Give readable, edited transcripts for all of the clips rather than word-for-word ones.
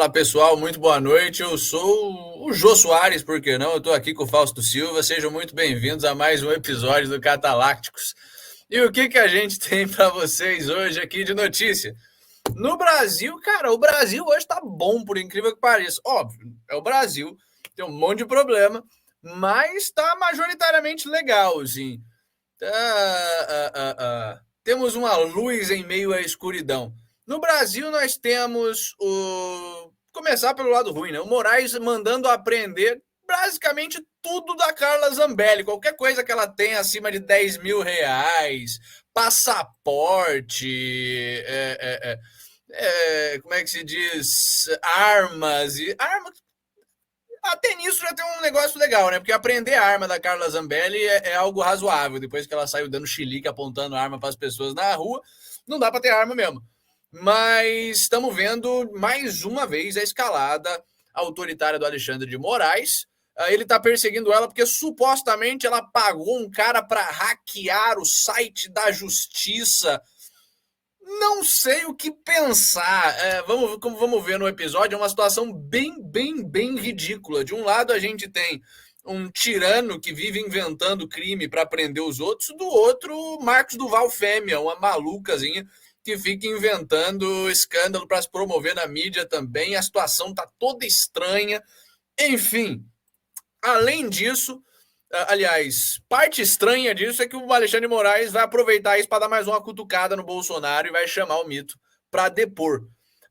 Fala pessoal, muito boa noite. Eu sou o Jô Soares, por que não? Eu estou aqui com o Fausto Silva. Sejam muito bem-vindos a mais um episódio do Catalácticos. E o que a gente tem para vocês hoje aqui de notícia? No Brasil, cara, o Brasil hoje tá bom, por incrível que pareça. Óbvio, é o Brasil, tem um monte de problema, mas tá majoritariamente legal, assim. Temos uma luz em meio à escuridão. No Brasil, nós temos o. Começar pelo lado ruim, né? O Moraes mandando aprender basicamente tudo da Carla Zambelli. Qualquer coisa que ela tenha acima de R$ 10.000, passaporte, como é que se diz? Armas. Armas até nisso já tem um negócio legal, né? Porque aprender a arma da Carla Zambelli é algo razoável. Depois que ela saiu dando chilique, apontando arma para as pessoas na rua, não dá para ter arma mesmo. Mas estamos vendo mais uma vez a escalada autoritária do Alexandre de Moraes. Ele está perseguindo ela porque supostamente ela pagou um cara para hackear o site da justiça. Não sei o que pensar. Como vamos ver no episódio, é uma situação bem ridícula. De um lado, a gente tem um tirano que vive inventando crime para prender os outros, do outro, Marcos Duval Fêmea, uma malucazinha que fica inventando escândalo para se promover na mídia também. A situação tá toda estranha. Enfim, além disso, aliás, parte estranha disso é que o Alexandre de Moraes vai aproveitar isso para dar mais uma cutucada no Bolsonaro e vai chamar o mito para depor.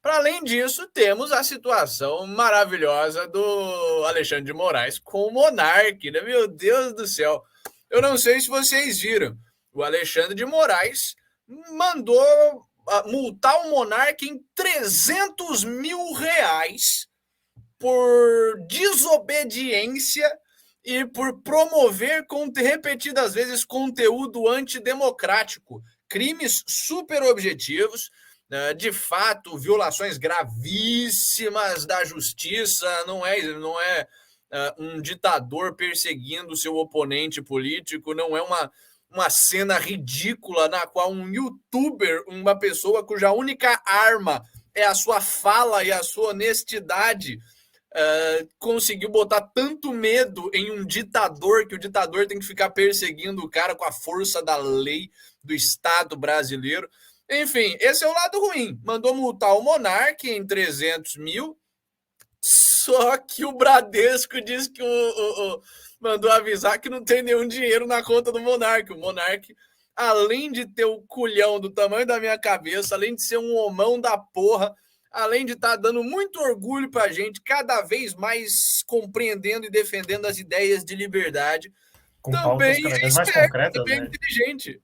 Para além disso, temos a situação maravilhosa do Alexandre de Moraes com o Monark, né? Meu Deus do céu. Eu não sei se vocês viram. O Alexandre de Moraes mandou multar o Monark em R$ 300.000 por desobediência e por promover repetidas vezes conteúdo antidemocrático, crimes super objetivos, de fato, violações gravíssimas da justiça. Não é um ditador perseguindo seu oponente político, não é uma cena ridícula na qual um youtuber, uma pessoa cuja única arma é a sua fala e a sua honestidade, conseguiu botar tanto medo em um ditador que o ditador tem que ficar perseguindo o cara com a força da lei do Estado brasileiro. Enfim, esse é o lado ruim. Mandou multar o Monark em 300 mil, só que o Bradesco disse que mandou avisar que não tem nenhum dinheiro na conta do Monark. O Monark, além de ter o culhão do tamanho da minha cabeça, além de ser um homão da porra, além de estar dando muito orgulho para a gente, cada vez mais compreendendo e defendendo as ideias de liberdade, com também pautas cada é vez mais esperto, concretas, também é né? inteligente.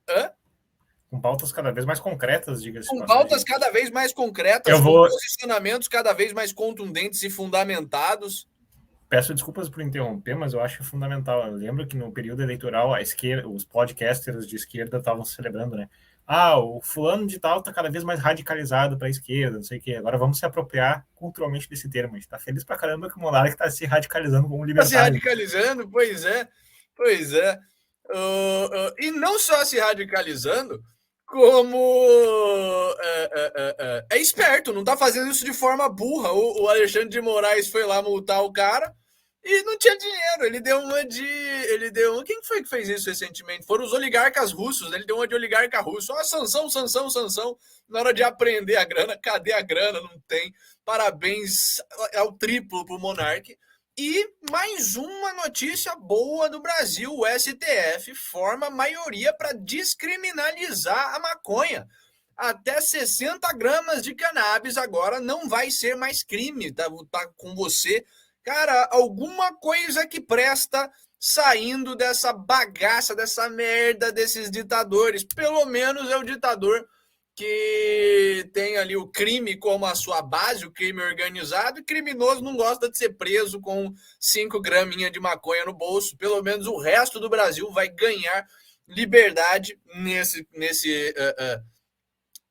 Com pautas cada vez mais concretas, diga-se de Com passagem. pautas cada vez mais concretas, Eu com vou... posicionamentos cada vez mais contundentes e fundamentados. Peço desculpas por interromper, mas eu acho fundamental. Eu lembro que no período eleitoral, a esquerda, os podcasters de esquerda estavam celebrando, né? O fulano de tal está cada vez mais radicalizado para a esquerda, não sei o quê. Agora vamos se apropriar culturalmente desse termo. A gente está feliz pra caramba que o Monark está se radicalizando como libertário. Está se radicalizando, pois é. E não só se radicalizando, como é esperto, não está fazendo isso de forma burra. O Alexandre de Moraes foi lá multar o cara e não tinha dinheiro. Ele deu uma de. Quem foi que fez isso recentemente? Foram os oligarcas russos. Ele deu uma de oligarca russo. Sansão. Na hora de aprender a grana, cadê a grana? Não tem. Parabéns ao triplo pro Monark. E mais uma notícia boa do Brasil: o STF forma maioria para descriminalizar a maconha. Até 60 gramas de cannabis agora não vai ser mais crime, tá com você. Cara, alguma coisa que presta saindo dessa bagaça, dessa merda desses ditadores. Pelo menos é o ditador que tem ali o crime como a sua base, o crime organizado, e criminoso não gosta de ser preso com 5 graminhas de maconha no bolso. Pelo menos o resto do Brasil vai ganhar liberdade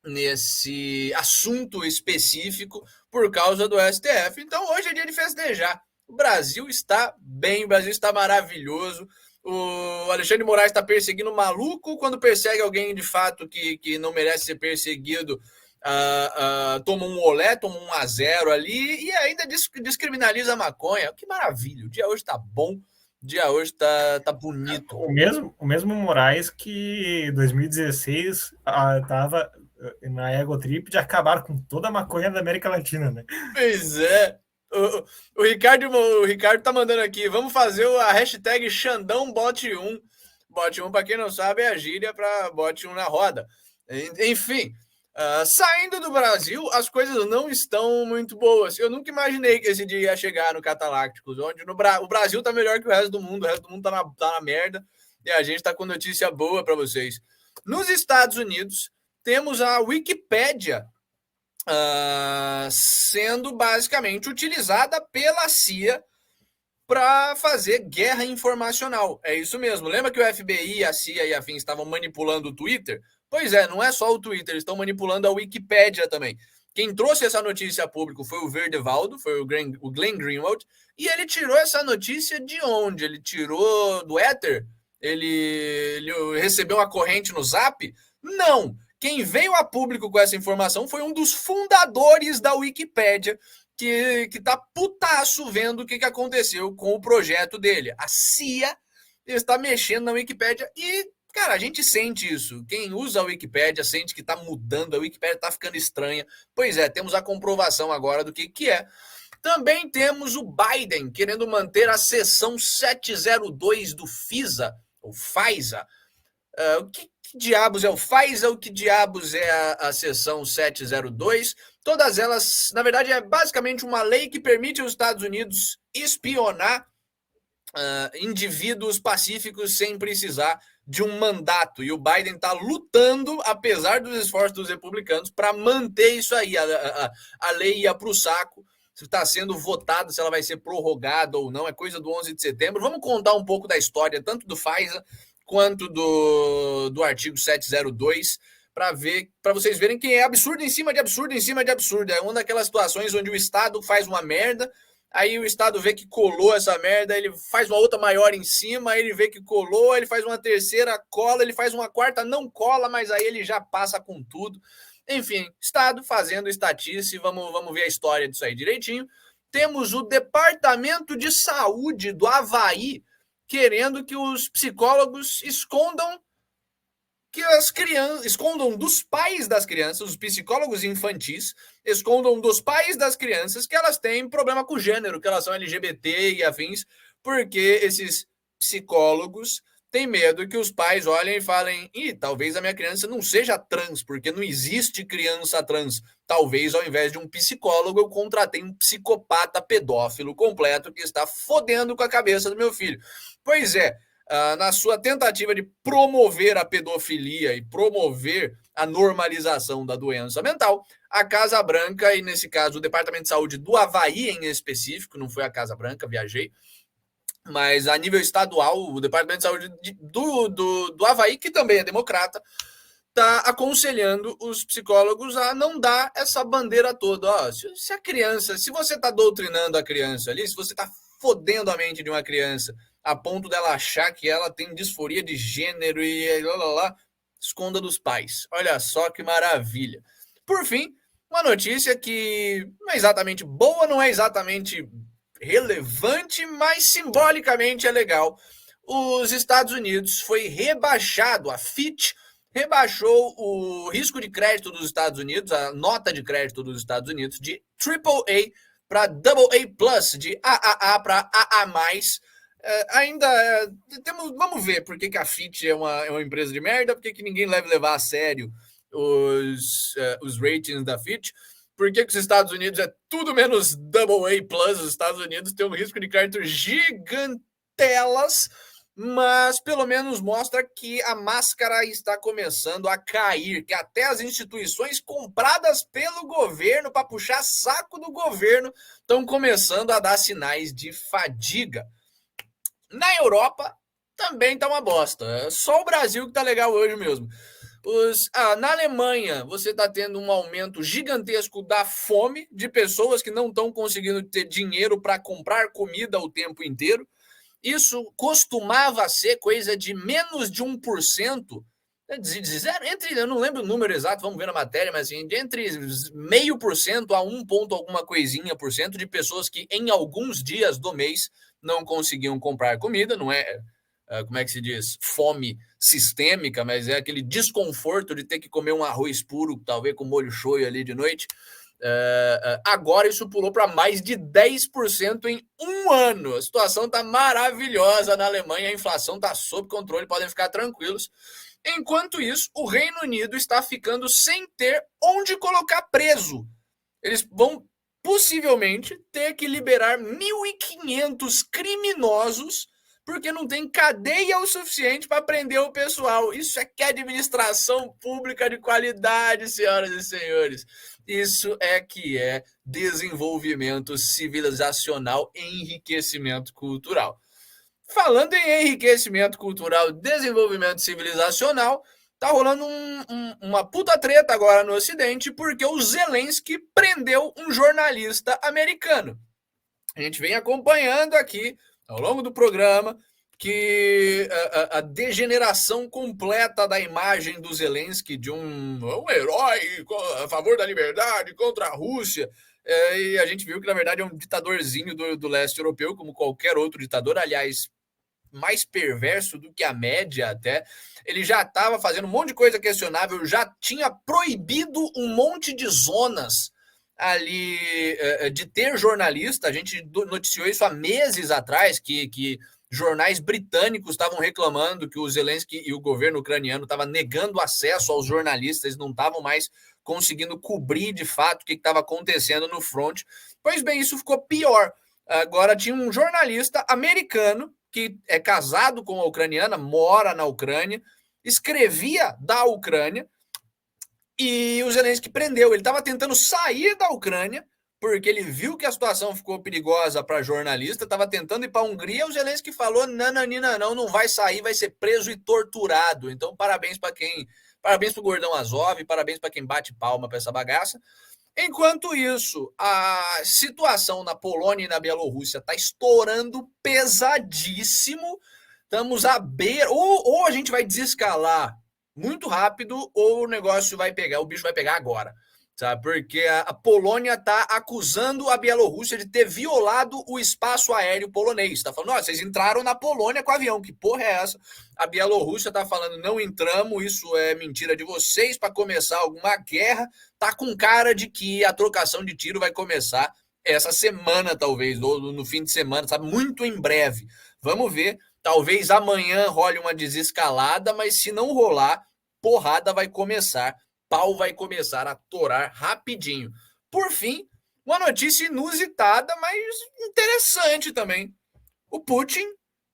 nesse assunto específico por causa do STF. Então hoje é dia de festejar. O Brasil está bem, o Brasil está maravilhoso. O Alexandre de Moraes está perseguindo maluco. Quando persegue alguém de fato que não merece ser perseguido, toma um olé, toma um 1-0 ali e ainda descriminaliza a maconha. Que maravilha, o dia hoje tá bom, o dia hoje tá bonito. O mesmo Moraes que em 2016 tava na ego trip de acabar com toda a maconha da América Latina, né? Pois é. O Ricardo tá mandando aqui, vamos fazer a hashtag Xandão Bote 1. Bote 1, para quem não sabe, é a gíria para bote 1 na roda. Enfim, saindo do Brasil, as coisas não estão muito boas. Eu nunca imaginei que esse dia ia chegar no Catalácticos, onde o Brasil tá melhor que o resto do mundo tá na merda, e a gente tá com notícia boa para vocês. Nos Estados Unidos, temos a Wikipédia sendo basicamente utilizada pela CIA para fazer guerra informacional. É isso mesmo. Lembra que o FBI, a CIA e afins estavam manipulando o Twitter? Pois é, não é só o Twitter, eles estão manipulando a Wikipédia também. Quem trouxe essa notícia a público foi o Verdevaldo, foi o Glenn Greenwald, e ele tirou essa notícia de onde? Ele tirou do Ether? Ele recebeu uma corrente no Zap? Não! Quem veio a público com essa informação foi um dos fundadores da Wikipédia, que tá putaço vendo o que aconteceu com o projeto dele. A CIA está mexendo na Wikipédia e, cara, a gente sente isso. Quem usa a Wikipédia sente que tá mudando, a Wikipédia tá ficando estranha. Pois é, temos a comprovação agora do que é. Também temos o Biden querendo manter a seção 702 do FISA, ou FISA. O que diabos é o FISA? O que diabos é a seção 702? Todas elas, na verdade, é basicamente uma lei que permite aos Estados Unidos espionar indivíduos pacíficos sem precisar de um mandato. E o Biden está lutando, apesar dos esforços dos republicanos, para manter isso aí. A lei ia para o saco. Se está sendo votada, se ela vai ser prorrogada ou não, é coisa do 11 de setembro. Vamos contar um pouco da história, tanto do FISA quanto do artigo 702, para vocês verem que é absurdo em cima de absurdo em cima de absurdo. É uma daquelas situações onde o Estado faz uma merda, aí o Estado vê que colou essa merda, ele faz uma outra maior em cima, aí ele vê que colou, ele faz uma terceira, cola, ele faz uma quarta, não cola, mas aí ele já passa com tudo. Enfim, Estado fazendo estatice, vamos ver a história disso aí direitinho. Temos o Departamento de Saúde do Havaí querendo que os psicólogos escondam dos pais das crianças, os psicólogos infantis escondam dos pais das crianças que elas têm problema com gênero, que elas são LGBT e afins, porque esses psicólogos têm medo que os pais olhem e falem: talvez a minha criança não seja trans, porque não existe criança trans. Talvez, ao invés de um psicólogo, eu contratei um psicopata pedófilo completo que está fodendo com a cabeça do meu filho. Pois é, na sua tentativa de promover a pedofilia e promover a normalização da doença mental, a Casa Branca, e nesse caso o Departamento de Saúde do Havaí em específico, não foi a Casa Branca, viajei, mas a nível estadual, o Departamento de Saúde do Havaí, que também é democrata, está aconselhando os psicólogos a não dar essa bandeira toda. Se a criança, se você está doutrinando a criança ali, se você está fodendo a mente de uma criança a ponto dela achar que ela tem disforia de gênero e lá, esconda dos pais. Olha só que maravilha. Por fim, uma notícia que não é exatamente boa, não é exatamente relevante, mas simbolicamente é legal. Os Estados Unidos foi rebaixado, a Fitch rebaixou o risco de crédito dos Estados Unidos, a nota de crédito dos Estados Unidos, de AAA para AA+, de AAA para AA+. Vamos ver por que a Fitch é uma empresa de merda, por que ninguém levar a sério os ratings da Fitch, por que os Estados Unidos é tudo menos AA+, os Estados Unidos têm um risco de crédito gigantelas, mas pelo menos mostra que a máscara está começando a cair, que até as instituições compradas pelo governo para puxar saco do governo estão começando a dar sinais de fadiga. Na Europa também tá uma bosta. É só o Brasil que tá legal hoje mesmo. Na Alemanha, você está tendo um aumento gigantesco da fome de pessoas que não estão conseguindo ter dinheiro para comprar comida o tempo inteiro. Isso costumava ser coisa de menos de 1% Eu não lembro o número exato, vamos ver na matéria, mas assim, entre 0,5% a 1 ponto alguma coisinha por cento de pessoas que em alguns dias do mês não conseguiam comprar comida, não é, como é que se diz, fome sistêmica, mas é aquele desconforto de ter que comer um arroz puro, talvez com molho shoyu ali de noite. Agora isso pulou para mais de 10% em um ano. A situação está maravilhosa na Alemanha, a inflação está sob controle, podem ficar tranquilos. Enquanto isso, o Reino Unido está ficando sem ter onde colocar preso. Eles vão possivelmente ter que liberar 1.500 criminosos porque não tem cadeia o suficiente para prender o pessoal. Isso é que é administração pública de qualidade, senhoras e senhores. Isso é que é desenvolvimento civilizacional e enriquecimento cultural. Falando em enriquecimento cultural, desenvolvimento civilizacional, tá rolando uma puta treta agora no Ocidente porque o Zelensky prendeu um jornalista americano. A gente vem acompanhando aqui, ao longo do programa, que a degeneração completa da imagem do Zelensky de um herói a favor da liberdade contra a Rússia. E a gente viu que, na verdade, é um ditadorzinho do leste europeu, como qualquer outro ditador. Aliás, mais perverso do que a média até. Ele já estava fazendo um monte de coisa questionável, já tinha proibido um monte de zonas ali de ter jornalista. A gente noticiou isso há meses atrás, que jornais britânicos estavam reclamando que o Zelensky e o governo ucraniano estavam negando acesso aos jornalistas, não estavam mais conseguindo cobrir de fato o que estava acontecendo no front. Pois bem, isso ficou pior. Agora tinha um jornalista americano que é casado com a ucraniana, mora na Ucrânia, escrevia da Ucrânia, e o Zelensky prendeu. Ele estava tentando sair da Ucrânia, porque ele viu que a situação ficou perigosa para jornalista, estava tentando ir para a Hungria, o Zelensky falou, não vai sair, vai ser preso e torturado. Então, parabéns para o Gordão Azov, parabéns para quem bate palma para essa bagaça. Enquanto isso, a situação na Polônia e na Bielorrússia está estourando pesadíssimo. Estamos à beira. Ou a gente vai desescalar muito rápido, ou o negócio vai pegar, o bicho vai pegar agora. Sabe? Porque a Polônia está acusando a Bielorrússia de ter violado o espaço aéreo polonês. Está falando, vocês entraram na Polônia com avião, que porra é essa? A Bielorrússia está falando, não entramos, isso é mentira de vocês para começar alguma guerra. Tá com cara de que a trocação de tiro vai começar essa semana, talvez, ou no fim de semana, sabe? Muito em breve. Vamos ver. Talvez amanhã role uma desescalada, mas se não rolar, porrada vai começar. Pau vai começar a torar rapidinho. Por fim, uma notícia inusitada, mas interessante também. O Putin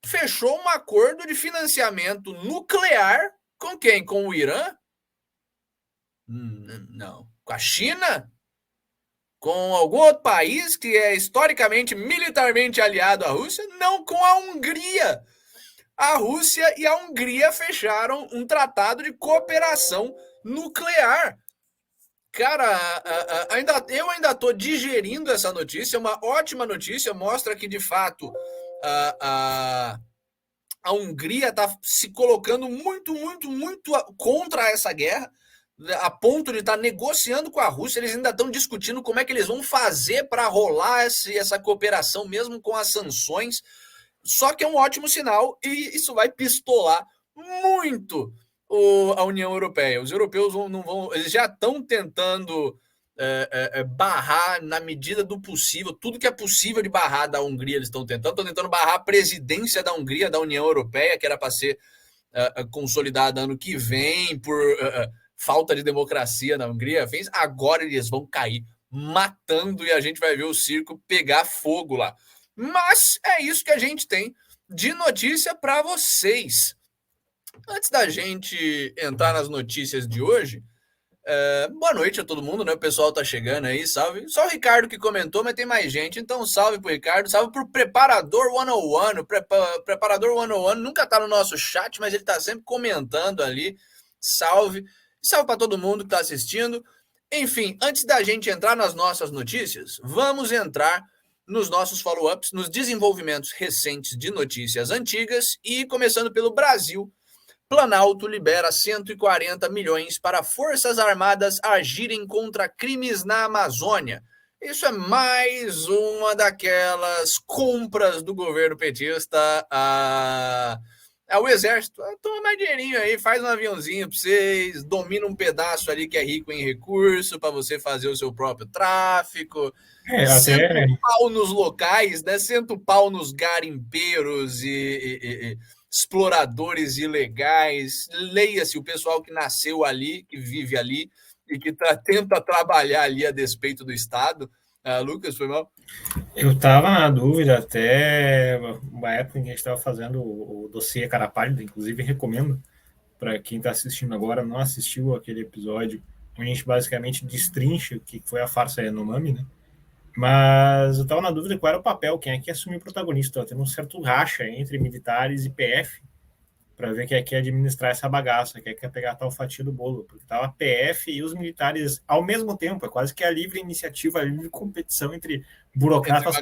fechou um acordo de financiamento nuclear com quem? Com o Irã? Não. Com a China? Com algum outro país que é historicamente, militarmente aliado à Rússia? Não, com a Hungria. A Rússia e a Hungria fecharam um tratado de cooperação nuclear. Cara, eu ainda estou digerindo essa notícia, uma ótima notícia, mostra que, de fato, a Hungria está se colocando muito contra essa guerra, a ponto de estar negociando com a Rússia. Eles ainda estão discutindo como é que eles vão fazer para rolar essa cooperação, mesmo com as sanções. Só que é um ótimo sinal e isso vai pistolar muito a União Europeia. Os europeus não vão, eles já estão tentando barrar na medida do possível, tudo que é possível de barrar da Hungria eles estão tentando barrar a presidência da Hungria, da União Europeia, que era para ser consolidada ano que vem por falta de democracia na Hungria. Agora eles vão cair matando e a gente vai ver o circo pegar fogo lá. Mas é isso que a gente tem de notícia para vocês. Antes da gente entrar nas notícias de hoje, boa noite a todo mundo, né? O pessoal tá chegando aí, salve. Só o Ricardo que comentou, mas tem mais gente, então salve pro Ricardo, salve pro Preparador 101. O Preparador 101 nunca tá no nosso chat, mas ele tá sempre comentando ali. Salve. Salve para todo mundo que tá assistindo. Enfim, antes da gente entrar nas nossas notícias, vamos entrar nos nossos follow-ups, nos desenvolvimentos recentes de notícias antigas e começando pelo Brasil. Planalto libera 140 milhões para Forças Armadas agirem contra crimes na Amazônia. Isso é mais uma daquelas compras do governo petista ao Exército. Toma mais dinheirinho aí, faz um aviãozinho para vocês, domina um pedaço ali que é rico em recurso para você fazer o seu próprio tráfico. Senta o pau nos locais, né? Senta o pau nos garimpeiros e exploradores ilegais. Leia-se o pessoal que nasceu ali, que vive ali e que tenta trabalhar ali a despeito do Estado. Lucas, foi mal? Eu estava na dúvida até uma época em que a gente estava fazendo o dossiê Cara Pálida, inclusive recomendo para quem está assistindo agora, não assistiu aquele episódio, onde a gente basicamente destrincha o que foi a farsa Yanomami, né? Mas eu estava na dúvida qual era o papel, quem é que assumiu o protagonista. Estava tendo um certo racha entre militares e PF para ver quem é que ia administrar essa bagaça, quem é que ia pegar a tal fatia do bolo, porque estava a PF e os militares ao mesmo tempo, é quase que a livre iniciativa, a livre competição entre burocratas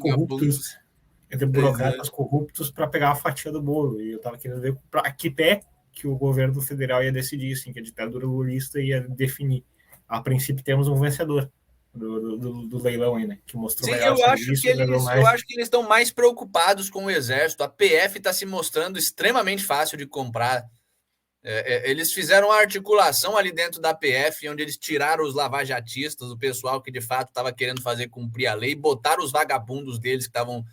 corruptos, para pegar a fatia do bolo. E eu estava querendo ver para que pé que o governo federal ia decidir, assim, que a ditadura lulista ia definir. A princípio temos um vencedor do leilão aí, né? Que mostrou Sim, melhor serviço. Eu acho que eles estão mais preocupados com o Exército. A PF está se mostrando extremamente fácil de comprar. Eles fizeram uma articulação ali dentro da PF, onde eles tiraram os lavajatistas, o pessoal que de fato estava querendo fazer cumprir a lei, botaram os vagabundos deles que estavam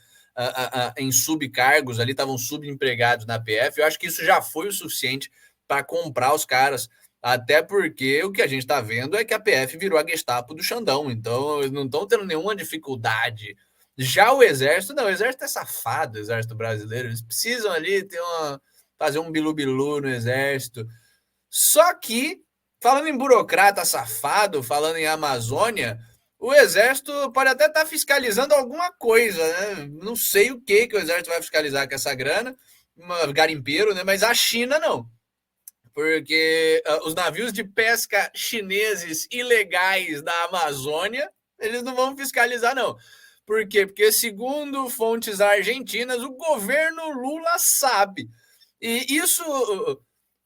em subcargos ali, estavam subempregados na PF. Eu acho que isso já foi o suficiente para comprar os caras. Até porque o que a gente está vendo é que a PF virou a Gestapo do Xandão, então eles não estão tendo nenhuma dificuldade. Já o Exército, não, o Exército é safado, o Exército brasileiro, eles precisam ali fazer um bilu-bilu no Exército. Só que, falando em burocrata safado, falando em Amazônia, o Exército pode até estar fiscalizando alguma coisa, né? Não sei o que o Exército vai fiscalizar com essa grana, garimpeiro, né? Mas a China não. Porque os navios de pesca chineses ilegais da Amazônia, eles não vão fiscalizar, não. Por quê? Porque, segundo fontes argentinas, o governo Lula sabe. E isso...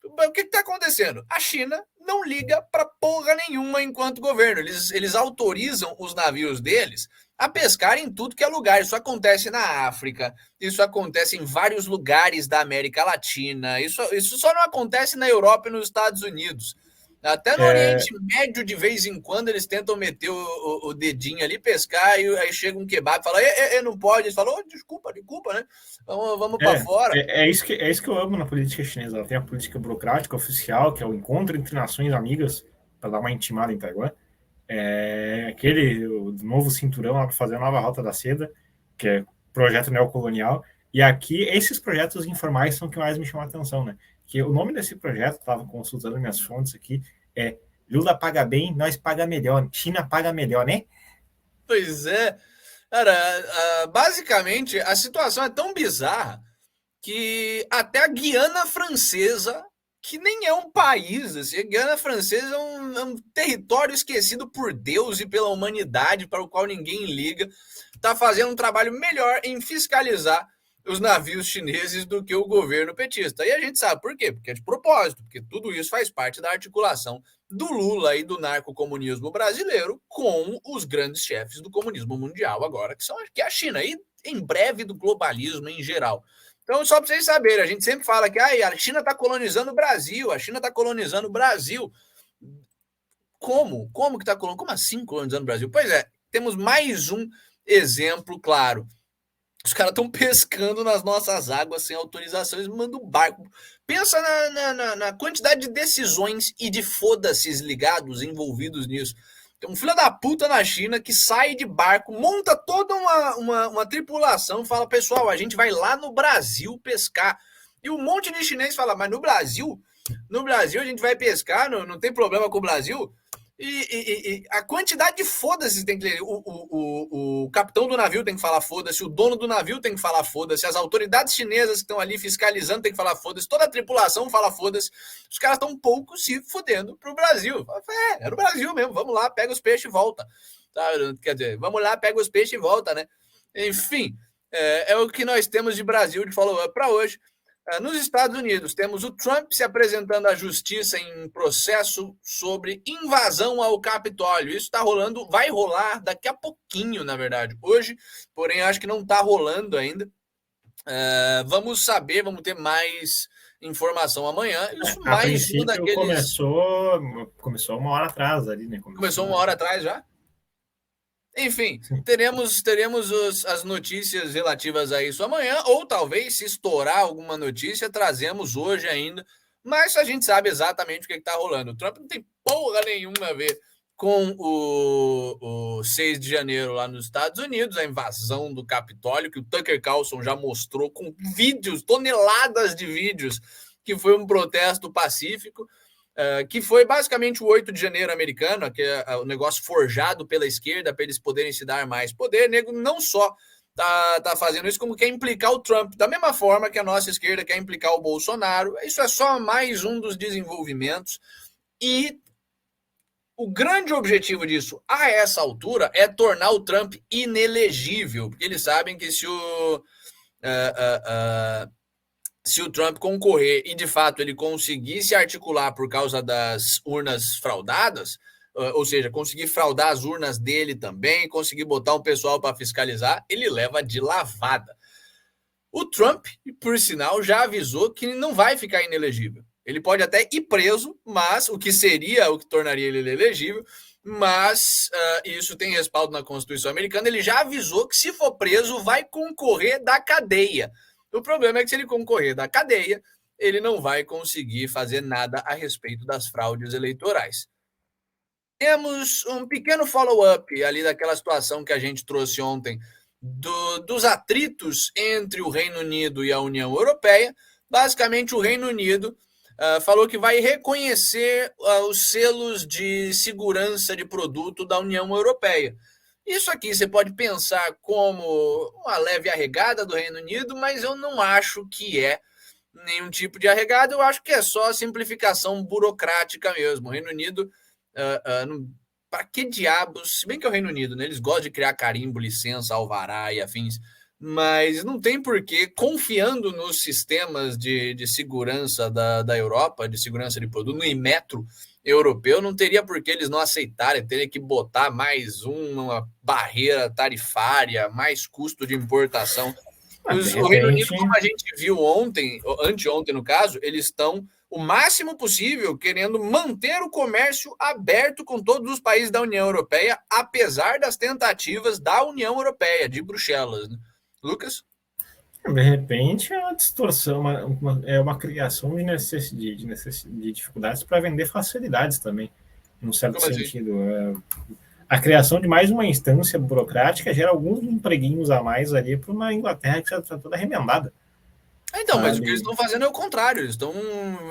O que está acontecendo? A China não liga para porra nenhuma enquanto governo. Eles autorizam os navios deles a pescar em tudo que é lugar. Isso acontece na África, isso acontece em vários lugares da América Latina, isso só não acontece na Europa e nos Estados Unidos. Até no Oriente Médio, de vez em quando, eles tentam meter o dedinho ali, pescar, e aí chega um kebab e fala, não pode. Eles falam, desculpa, né? Vamos para fora. É isso que eu amo na política chinesa. Ela tem a política burocrática oficial, que é o encontro entre nações amigas, para dar uma intimada em Taiwan. O novo cinturão lá para fazer a nova Rota da Seda, que é projeto neocolonial. E aqui, esses projetos informais são o que mais me chamam a atenção, né? Que o nome desse projeto, estava consultando minhas fontes aqui, é Lula paga bem, nós paga melhor. China paga melhor, né? Pois é. Cara, basicamente, a situação é tão bizarra que até a Guiana Francesa, que nem é um país, assim, a Guiana Francesa é um território esquecido por Deus e pela humanidade, para o qual ninguém liga, está fazendo um trabalho melhor em fiscalizar os navios chineses do que o governo petista. E a gente sabe por quê? Porque é de propósito, porque tudo isso faz parte da articulação do Lula e do narcocomunismo brasileiro com os grandes chefes do comunismo mundial agora, que é a China, e em breve do globalismo em geral. Então, só para vocês saberem, a gente sempre fala que a China está colonizando o Brasil, a China está colonizando o Brasil. Como? Como que está colonizando? Como assim colonizando o Brasil? Pois é, temos mais um exemplo claro. Os caras estão pescando nas nossas águas sem autorização, eles mandam barco. Pensa na quantidade de decisões e de foda-ses ligados, envolvidos nisso. Tem um filho da puta na China que sai de barco, monta toda uma tripulação, fala, pessoal, a gente vai lá no Brasil pescar. E um monte de chinês fala, mas no Brasil a gente vai pescar, não tem problema com o Brasil. E a quantidade de foda-se tem que ler. O capitão do navio tem que falar foda-se, o dono do navio tem que falar foda-se, as autoridades chinesas que estão ali fiscalizando tem que falar foda-se, toda a tripulação fala foda-se. Os caras estão um pouco se fodendo pro Brasil. É no Brasil mesmo, vamos lá, pega os peixes e volta. Tá? Quer dizer, vamos lá, pega os peixes e volta, né? Enfim, é o que nós temos de Brasil de follow-up para hoje. Nos Estados Unidos, temos o Trump se apresentando à justiça em processo sobre invasão ao Capitólio. Isso está rolando, vai rolar daqui a pouquinho, na verdade. Hoje, porém, acho que não está rolando ainda. Vamos saber, vamos ter mais informação amanhã. Isso A mais princípio um daqueles. começou uma hora atrás ali, né? Começou uma hora atrás já? Enfim, teremos as notícias relativas a isso amanhã, ou talvez, se estourar alguma notícia, trazemos hoje ainda. Mas a gente sabe exatamente o que está rolando. O Trump não tem porra nenhuma a ver com o 6 de janeiro lá nos Estados Unidos, a invasão do Capitólio, que o Tucker Carlson já mostrou com vídeos, toneladas de vídeos, que foi um protesto pacífico. Que foi basicamente o 8 de janeiro americano, que é o negócio forjado pela esquerda para eles poderem se dar mais poder. Nego não só tá fazendo isso, como quer implicar o Trump, da mesma forma que a nossa esquerda quer implicar o Bolsonaro. Isso é só mais um dos desenvolvimentos. E o grande objetivo disso, a essa altura, é tornar o Trump inelegível, porque eles sabem que se o Trump concorrer e, de fato, ele conseguir se articular por causa das urnas fraudadas, ou seja, conseguir fraudar as urnas dele também, conseguir botar um pessoal para fiscalizar, ele leva de lavada. O Trump, por sinal, já avisou que não vai ficar inelegível. Ele pode até ir preso, mas o que tornaria ele inelegível, mas isso tem respaldo na Constituição americana. Ele já avisou que, se for preso, vai concorrer da cadeia. O problema é que, se ele concorrer da cadeia, ele não vai conseguir fazer nada a respeito das fraudes eleitorais. Temos um pequeno follow-up ali daquela situação que a gente trouxe ontem, dos atritos entre o Reino Unido e a União Europeia. Basicamente, o Reino Unido falou que vai reconhecer os selos de segurança de produto da União Europeia. Isso aqui você pode pensar como uma leve arregada do Reino Unido, mas eu não acho que é nenhum tipo de arregada, eu acho que é só simplificação burocrática mesmo. O Reino Unido, para que diabos, se bem que é o Reino Unido, né? Eles gostam de criar carimbo, licença, alvará e afins, mas não tem porquê, confiando nos sistemas de segurança da Europa, de segurança de produto, no Inmetro europeu, não teria por que eles não aceitarem, teria que botar mais uma barreira tarifária, mais custo de importação. O Reino Unido, como a gente viu ontem, anteontem no caso, eles estão o máximo possível querendo manter o comércio aberto com todos os países da União Europeia, apesar das tentativas da União Europeia, de Bruxelas, né? Lucas? De repente é uma distorção, é uma criação de dificuldades para vender facilidades também, num certo sentido. A criação de mais uma instância burocrática gera alguns empreguinhos a mais ali para uma Inglaterra que já está toda remendada. Então, mas o que eles estão fazendo é o contrário, eles estão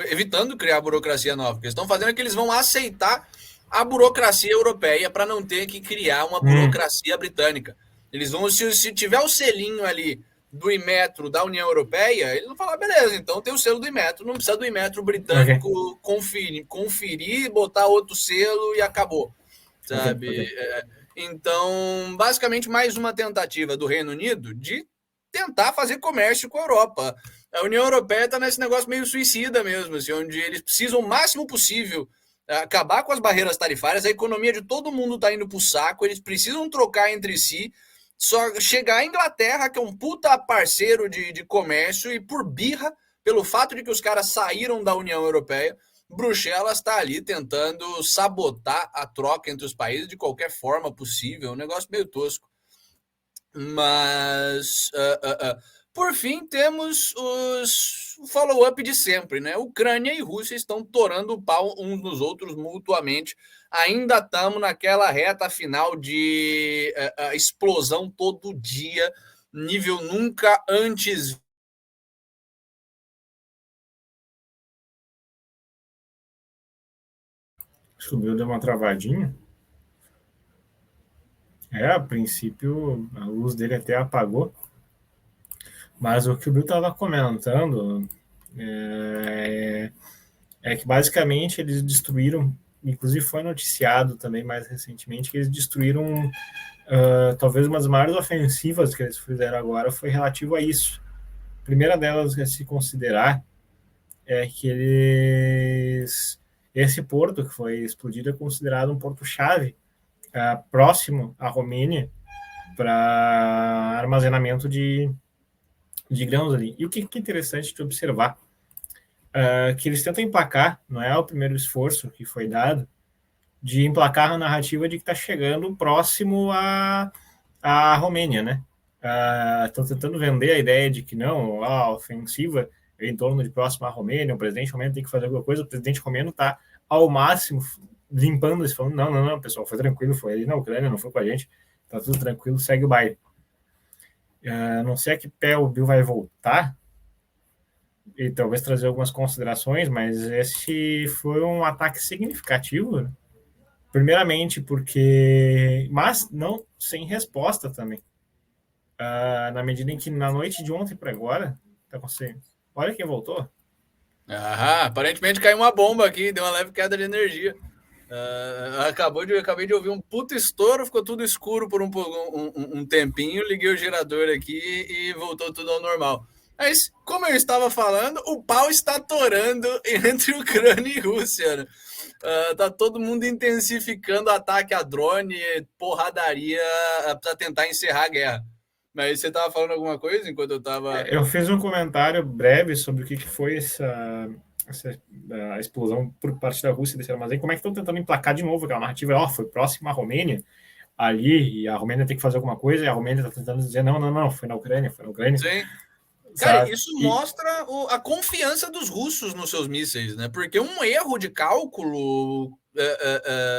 evitando criar burocracia nova. O que eles estão fazendo é que eles vão aceitar a burocracia europeia para não ter que criar uma burocracia britânica. Eles vão, se tiver o selinho ali do Inmetro da União Europeia, eles vão falar, beleza, então tem o selo do Inmetro, não precisa do Inmetro britânico conferir, botar outro selo e acabou, sabe? Então, basicamente, mais uma tentativa do Reino Unido de tentar fazer comércio com a Europa. A União Europeia está nesse negócio meio suicida mesmo, assim, onde eles precisam o máximo possível acabar com as barreiras tarifárias, a economia de todo mundo está indo para o saco, eles precisam trocar entre si. Só chegar a Inglaterra, que é um puta parceiro de comércio, e por birra, pelo fato de que os caras saíram da União Europeia, Bruxelas está ali tentando sabotar a troca entre os países de qualquer forma possível. Um negócio meio tosco. Mas, por fim, temos o follow-up de sempre, né? Ucrânia e Rússia estão torando o pau uns nos outros mutuamente. Ainda estamos naquela reta final de explosão todo dia, nível nunca antes. Subiu, deu uma travadinha. A princípio, a luz dele até apagou. Mas o que o Bill estava comentando é que, basicamente, eles destruíram, inclusive foi noticiado também mais recentemente, que eles destruíram talvez uma das maiores ofensivas que eles fizeram agora foi relativo a isso. A primeira delas a se considerar é que esse porto que foi explodido é considerado um porto-chave próximo à Romênia para armazenamento de grãos ali. E o que é interessante de observar? Que eles tentam emplacar, não é o primeiro esforço que foi dado, de emplacar a narrativa de que está chegando próximo à Romênia, né? Estão tentando vender a ideia de que não, a ofensiva é em torno de próximo à Romênia, o presidente romeno tem que fazer alguma coisa, o presidente romeno está ao máximo limpando isso, falando, não, pessoal, foi tranquilo, foi ali na Ucrânia, não foi com a gente, tá tudo tranquilo, segue o baile. Não sei a que pé o Bill vai voltar, e talvez trazer algumas considerações, mas esse foi um ataque significativo, né? Primeiramente porque, mas não sem resposta também. Na medida em que na noite de ontem para agora, tá conseguindo. Olha quem voltou. Aparentemente caiu uma bomba aqui, deu uma leve queda de energia. Acabei de ouvir um puto estouro, ficou tudo escuro por um tempinho, liguei o gerador aqui e voltou tudo ao normal. Mas, como eu estava falando, o pau está torando entre Ucrânia e Rússia. Né? Tá todo mundo intensificando ataque a drone, porradaria para tentar encerrar a guerra. Mas você estava falando alguma coisa enquanto eu estava... Eu fiz um comentário breve sobre o que foi essa explosão por parte da Rússia desse armazém. Como é que estão tentando emplacar de novo aquela narrativa? Foi próxima à Romênia, ali, e a Romênia tem que fazer alguma coisa, e a Romênia está tentando dizer, não, foi na Ucrânia. Sim. Cara, isso mostra a confiança dos russos nos seus mísseis, né? Porque um erro de cálculo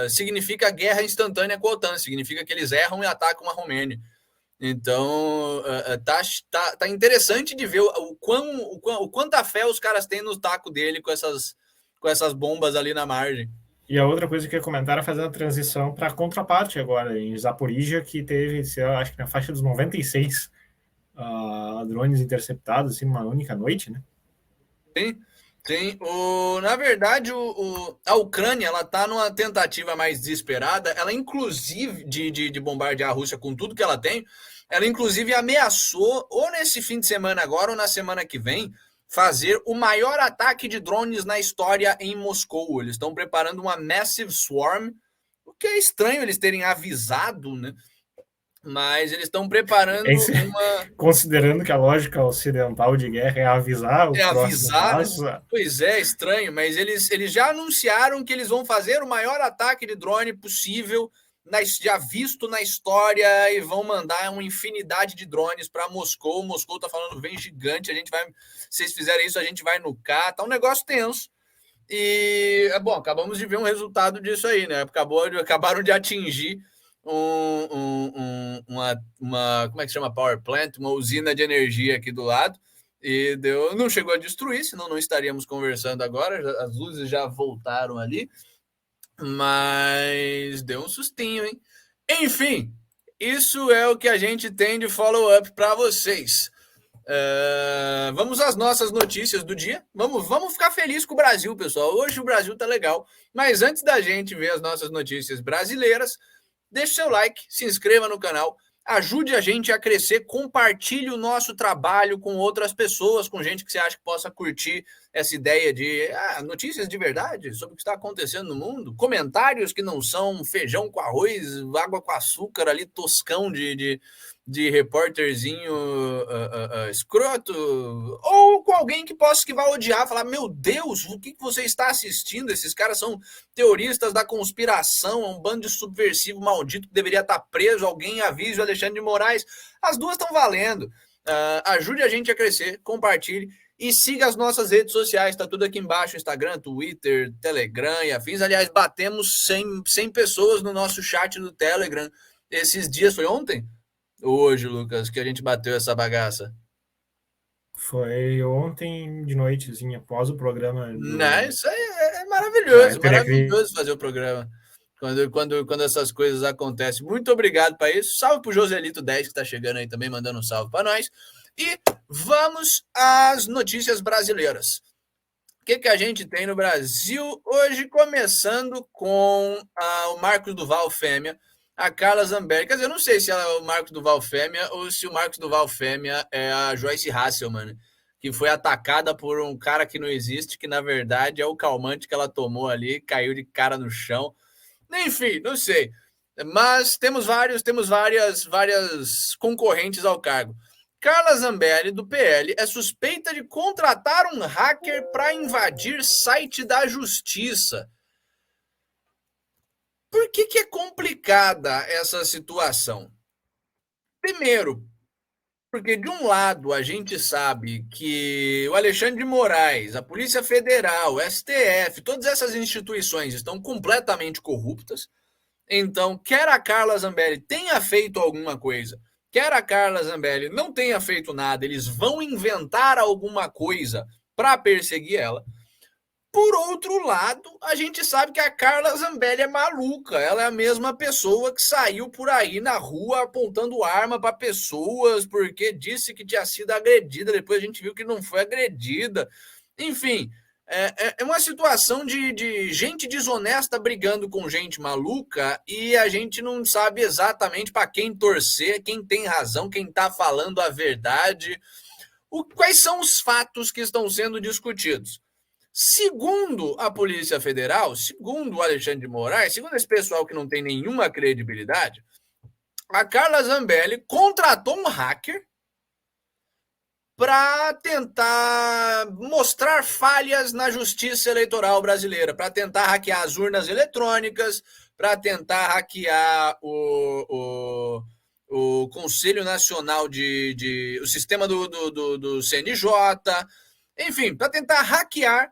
significa guerra instantânea com a OTAN, significa que eles erram e atacam a Romênia. Então, tá interessante de ver o quanta fé os caras têm no taco dele com essas bombas ali na margem. E a outra coisa que eu ia comentar era fazer a transição para a contraparte agora, em Zaporizhia, que teve, acho que na faixa dos 96 drones interceptados assim, numa única noite, né? Sim. Na verdade, a Ucrânia ela está numa tentativa mais desesperada. Ela, inclusive, de bombardear a Rússia com tudo que ela tem, ela, inclusive, ameaçou, ou nesse fim de semana agora, ou na semana que vem, fazer o maior ataque de drones na história em Moscou. Eles estão preparando uma Massive Swarm, o que é estranho eles terem avisado, né? Mas eles estão preparando uma... Considerando que a lógica ocidental de guerra é avisar o próximo passo. Né? Pois é, estranho, mas eles já anunciaram que eles vão fazer o maior ataque de drone possível, já visto na história, e vão mandar uma infinidade de drones para Moscou. Moscou tá falando, vem gigante, a gente vai... Se vocês fizerem isso, a gente vai nucar. Tá um negócio tenso. E, bom, acabamos de ver um resultado disso aí, né? Acabaram de atingir uma como é que chama? Power plant, uma usina de energia aqui do lado, e não chegou a destruir, senão não estaríamos conversando agora, as luzes já voltaram ali, mas deu um sustinho, hein? Enfim, isso é o que a gente tem de follow-up para vocês. Vamos às nossas notícias do dia. Vamos ficar felizes com o Brasil, pessoal. Hoje o Brasil tá legal, mas antes da gente ver as nossas notícias brasileiras, deixe seu like, se inscreva no canal, ajude a gente a crescer, compartilhe o nosso trabalho com outras pessoas, com gente que você acha que possa curtir essa ideia de notícias de verdade sobre o que está acontecendo no mundo, comentários que não são feijão com arroz, água com açúcar ali, toscão de repórterzinho escroto, ou com alguém que vai odiar, falar, meu Deus, o que você está assistindo? Esses caras são teoristas da conspiração, um bando de subversivo maldito que deveria estar preso, alguém avise o Alexandre de Moraes. As duas estão valendo. Ajude a gente a crescer, compartilhe e siga as nossas redes sociais, tá tudo aqui embaixo, Instagram, Twitter, Telegram e afins. Aliás, batemos 100 pessoas no nosso chat do Telegram esses dias, foi ontem? Hoje, Lucas, que a gente bateu essa bagaça? Foi ontem de noitezinha, após o programa. Isso aí é maravilhoso, maravilhoso fazer o programa. Quando essas coisas acontecem. Muito obrigado para isso. Salve pro Joselito 10, que está chegando aí também, mandando um salve para nós. E vamos às notícias brasileiras. O que a gente tem no Brasil hoje, começando com o Marcos Duval Fêmea, a Carla Zambelli. Quer dizer, eu não sei se ela é o Marcos Duval Fêmea ou se o Marcos Duval Fêmea é a Joyce Hasselman. que foi atacada por um cara que não existe, que na verdade é o calmante que ela tomou ali, caiu de cara no chão. Enfim, não sei. Mas temos várias concorrentes ao cargo. Carla Zambelli, do PL, é suspeita de contratar um hacker para invadir site da Justiça. Por que é complicada essa situação? Primeiro, porque de um lado a gente sabe que o Alexandre de Moraes, a Polícia Federal, o STF, todas essas instituições estão completamente corruptas. Então, quer a Carla Zambelli tenha feito alguma coisa, quer a Carla Zambelli não tenha feito nada, eles vão inventar alguma coisa para perseguir ela. Por outro lado, a gente sabe que a Carla Zambelli é maluca. Ela é a mesma pessoa que saiu por aí na rua apontando arma para pessoas porque disse que tinha sido agredida. Depois a gente viu que não foi agredida. Enfim, é uma situação de gente desonesta brigando com gente maluca e a gente não sabe exatamente para quem torcer, quem tem razão, quem está falando a verdade. Quais são os fatos que estão sendo discutidos? Segundo a Polícia Federal, segundo o Alexandre de Moraes, segundo esse pessoal que não tem nenhuma credibilidade, a Carla Zambelli contratou um hacker para tentar mostrar falhas na justiça eleitoral brasileira, para tentar hackear as urnas eletrônicas, para tentar hackear o Conselho Nacional o sistema do CNJ, enfim, para tentar hackear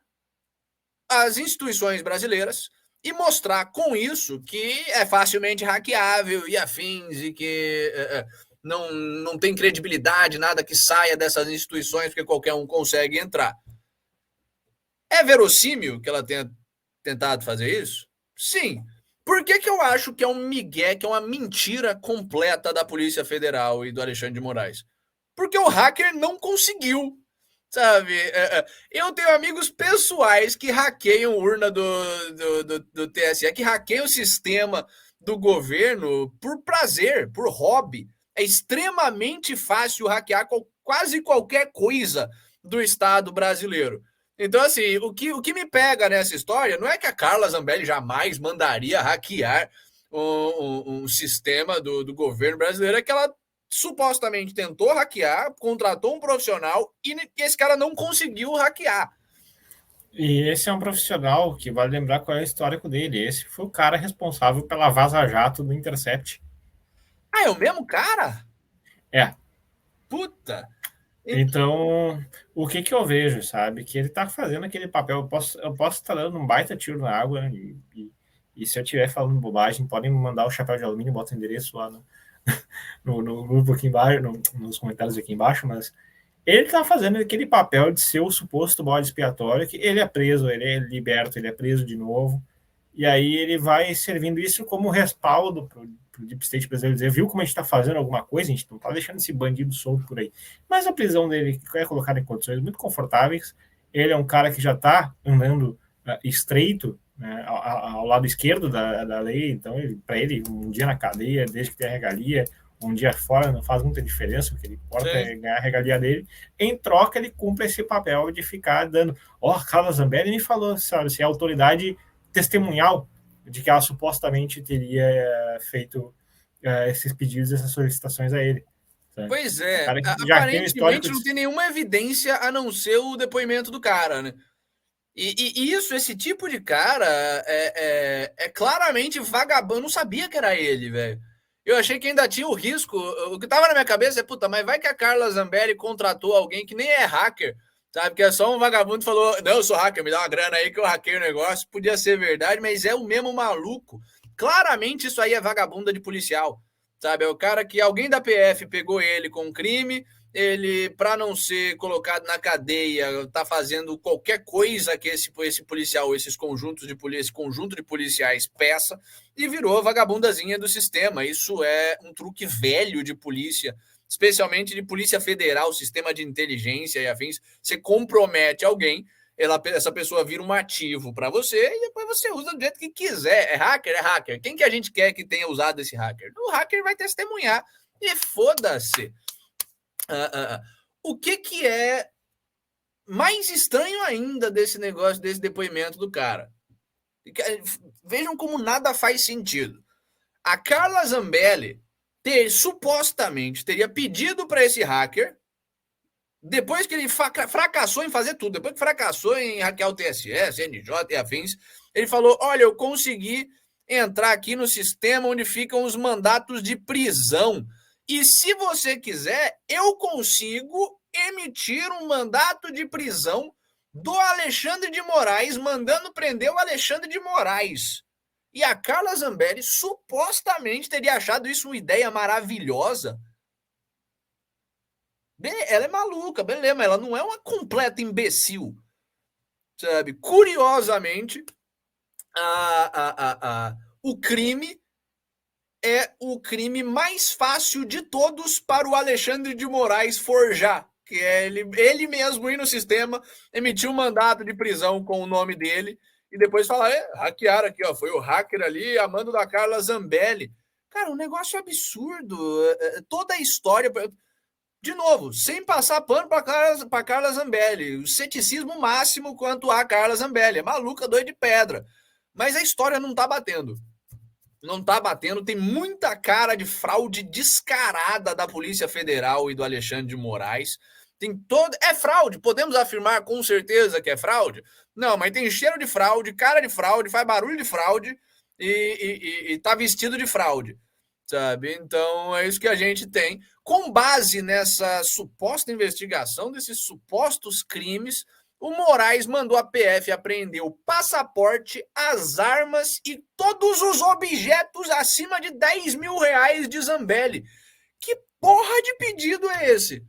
as instituições brasileiras e mostrar com isso que é facilmente hackeável e afins e que não tem credibilidade, nada que saia dessas instituições, porque qualquer um consegue entrar. É verossímil que ela tenha tentado fazer isso? Sim. Por que eu acho que é um migué, que é uma mentira completa da Polícia Federal e do Alexandre de Moraes? Porque o hacker não conseguiu. Sabe, eu tenho amigos pessoais que hackeiam urna do TSE, que hackeiam o sistema do governo por prazer, por hobby. É extremamente fácil hackear quase qualquer coisa do Estado brasileiro. Então, assim, o que me pega nessa história não é que a Carla Zambelli jamais mandaria hackear um sistema do governo brasileiro, é que ela supostamente tentou hackear, contratou um profissional e esse cara não conseguiu hackear. E esse é um profissional que vale lembrar qual é o histórico dele. Esse foi o cara responsável pela vaza-jato do Intercept. Ah, é o mesmo cara? É. Puta! Então, o que eu vejo, sabe? Que ele tá fazendo aquele papel. Eu posso estar dando um baita tiro na água, né? E se eu estiver falando bobagem, podem me mandar o chapéu de alumínio, bota o endereço lá no grupo aqui embaixo, nos comentários aqui embaixo, mas ele tá fazendo aquele papel de ser o suposto bode expiatório, que ele é preso, ele é liberto, ele é preso de novo, e aí ele vai servindo isso como respaldo pro Deep State brasileiro dizer, viu como a gente tá fazendo alguma coisa, a gente não tá deixando esse bandido solto por aí. Mas a prisão dele é colocada em condições muito confortáveis, ele é um cara que já tá andando estreito, né, ao lado esquerdo da lei, então para ele, um dia na cadeia, desde que tenha regalia, um dia fora não faz muita diferença, o que ele importa é ganhar a regalia dele. Em troca, ele cumpre esse papel de ficar dando. A Carla Zambelli me falou, sabe, se é autoridade testemunhal de que ela supostamente teria feito esses pedidos, essas solicitações a ele. Sabe? Pois é, aparentemente não tem nenhuma evidência a não ser o depoimento do cara, né? E esse tipo de cara é claramente vagabundo. Eu não sabia que era ele, velho. Eu achei que ainda tinha o risco. O que tava na minha cabeça é, puta, mas vai que a Carla Zambelli contratou alguém que nem é hacker, sabe? Que é só um vagabundo que falou, não, eu sou hacker, me dá uma grana aí que eu hackei o negócio. Podia ser verdade, mas é o mesmo maluco. Claramente isso aí é vagabunda de policial, sabe? É o cara que alguém da PF pegou ele com um crime, ele, para não ser colocado na cadeia, tá fazendo qualquer coisa que esse policial, esse conjunto de policiais peça, e virou vagabundazinha do sistema. Isso é um truque velho de polícia, especialmente de polícia federal, sistema de inteligência e afins. Você compromete alguém, essa pessoa vira um ativo para você e depois você usa do jeito que quiser. É hacker? É hacker. Quem que a gente quer que tenha usado esse hacker? O hacker vai testemunhar e foda-se. O que é mais estranho ainda desse negócio, desse depoimento do cara. Vejam como nada faz sentido. A Carla Zambelli supostamente teria pedido para esse hacker, depois que ele fracassou em fazer tudo, depois que fracassou em hackear o TSE, CNJ e afins, ele falou: olha, eu consegui entrar aqui no sistema onde ficam os mandatos de prisão. E se você quiser, eu consigo emitir um mandato de prisão do Alexandre de Moraes, mandando prender o Alexandre de Moraes. E a Carla Zambelli supostamente teria achado isso uma ideia maravilhosa. Ela é maluca, beleza, mas ela não é uma completa imbecil. Sabe? Curiosamente, o crime é o crime mais fácil de todos para o Alexandre de Moraes forjar, que é ele mesmo ir no sistema, emitir um mandato de prisão com o nome dele e depois falar: hackearam aqui, ó, foi o hacker ali, a mando da Carla Zambelli. Cara, um negócio absurdo. Toda a história, de novo, sem passar pano para Carla Zambelli, o ceticismo máximo quanto a Carla Zambelli, é maluca, doida de pedra. Mas a história não tá batendo. Não tá batendo, tem muita cara de fraude descarada da Polícia Federal e do Alexandre de Moraes. Tem todo. É fraude, podemos afirmar com certeza que é fraude? Não, mas tem cheiro de fraude, cara de fraude, faz barulho de fraude e tá vestido de fraude, sabe? Então é isso que a gente tem. Com base nessa suposta investigação desses supostos crimes, o Moraes mandou a PF apreender o passaporte, as armas e todos os objetos acima de 10 mil reais de Zambelli. Que porra de pedido é esse?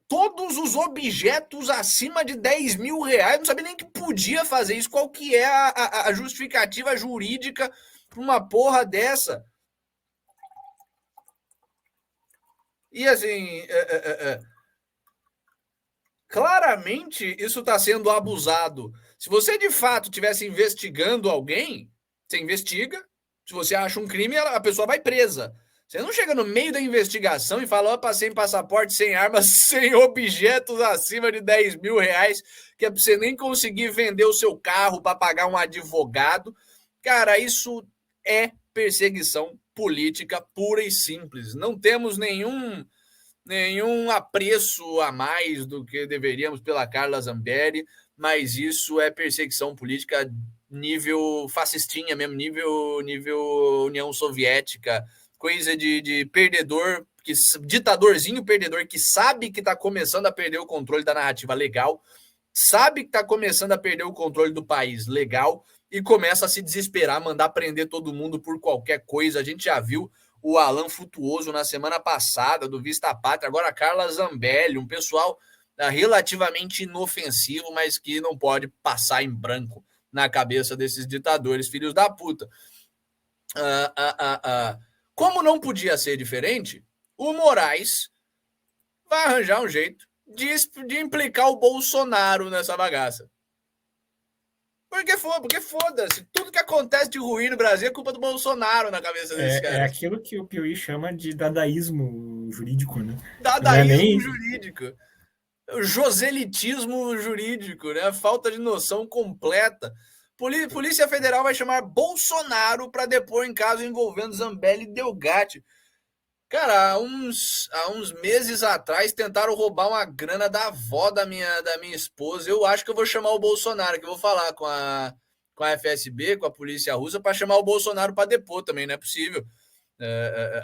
Todos os objetos acima de 10 mil reais? Não sabia nem que podia fazer isso. Qual que é a justificativa jurídica para uma porra dessa? E assim... claramente isso está sendo abusado. Se você de fato estivesse investigando alguém, você investiga. Se você acha um crime, a pessoa vai presa. Você não chega no meio da investigação e fala: opa, sem passaporte, sem armas, sem objetos acima de 10 mil reais, que é para você nem conseguir vender o seu carro para pagar um advogado. Cara, isso é perseguição política pura e simples. Não temos nenhum apreço a mais do que deveríamos pela Carla Zambelli, mas isso é perseguição política nível fascistinha mesmo, nível União Soviética, coisa de perdedor, ditadorzinho perdedor que sabe que está começando a perder o controle da narrativa legal, sabe que está começando a perder o controle do país legal e começa a se desesperar, mandar prender todo mundo por qualquer coisa. A gente já viu o Alan Frutuoso na semana passada, do Vista Pátria, agora a Carla Zambelli, um pessoal relativamente inofensivo, mas que não pode passar em branco na cabeça desses ditadores, filhos da puta. Como não podia ser diferente, o Moraes vai arranjar um jeito de implicar o Bolsonaro nessa bagaça. Porque foda-se. Tudo que acontece de ruim no Brasil é culpa do Bolsonaro na cabeça desses caras. É aquilo que o Piauí chama de dadaísmo jurídico, né? Dadaísmo jurídico. O joselitismo jurídico, né? Falta de noção completa. Polícia Federal vai chamar Bolsonaro para depor em caso envolvendo Zambelli e Delgatti. Cara, há uns meses atrás tentaram roubar uma grana da avó da minha esposa. Eu acho que eu vou chamar o Bolsonaro, que eu vou falar com a FSB, com a polícia russa, para chamar o Bolsonaro para depor também, não é possível.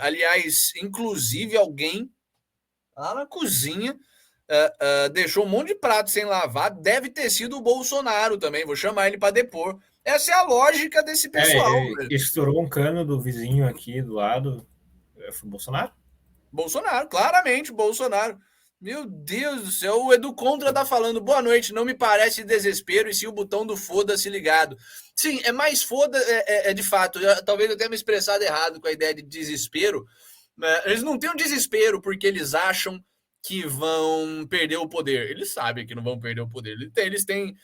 Aliás, inclusive alguém lá na cozinha deixou um monte de prato sem lavar, deve ter sido o Bolsonaro também, vou chamar ele para depor. Essa é a lógica desse pessoal. Estourou um cano do vizinho aqui do lado. Foi o Bolsonaro? Bolsonaro, claramente Bolsonaro. Meu Deus do céu, o Edu Contra tá falando: boa noite, não me parece desespero e sim o botão do foda-se ligado. Sim, é mais foda, de fato, talvez eu tenha me expressado errado com a ideia de desespero. Eles não têm um desespero porque eles acham que vão perder o poder. Eles sabem que não vão perder o poder. Eles têm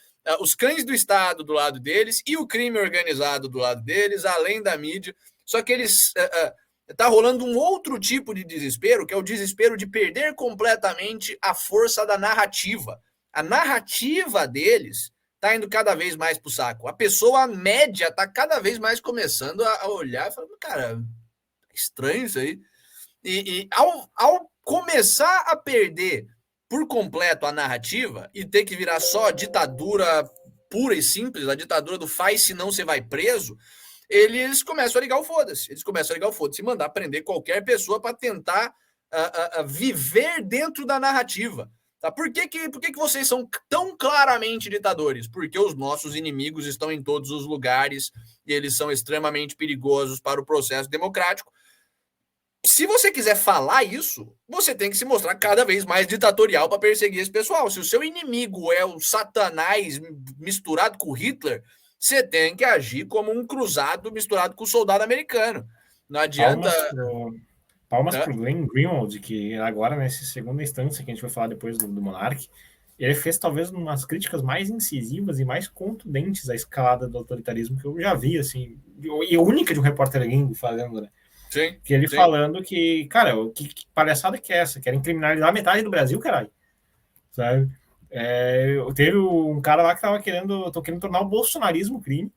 os cães do Estado do lado deles e o crime organizado do lado deles, além da mídia. Só que eles Está rolando um outro tipo de desespero, que é o desespero de perder completamente a força da narrativa. A narrativa deles está indo cada vez mais para o saco. A pessoa média está cada vez mais começando a olhar e falando, cara, estranho isso aí. E ao começar a perder por completo a narrativa e ter que virar só ditadura pura e simples, a ditadura do faz senão você vai preso, eles começam a ligar o foda-se. Eles começam a ligar o foda-se e mandar prender qualquer pessoa para tentar viver dentro da narrativa. Tá? Por que vocês são tão claramente ditadores? Porque os nossos inimigos estão em todos os lugares e eles são extremamente perigosos para o processo democrático. Se você quiser falar isso, você tem que se mostrar cada vez mais ditatorial para perseguir esse pessoal. Se o seu inimigo é o Satanás misturado com Hitler, você tem que agir como um cruzado misturado com o soldado americano. Não adianta... Palmas pro Glenn Greenwald, que agora, nessa segunda instância que a gente vai falar depois do Monark, ele fez talvez umas críticas mais incisivas e mais contundentes à escalada do autoritarismo que eu já vi, assim, e única de um repórter gringo fazendo, né? Sim, que ele falando que, cara, que palhaçada que é essa? Querem criminalizar metade do Brasil, caralho. Sabe? Teve um cara lá que tava querendo tornar o bolsonarismo crime.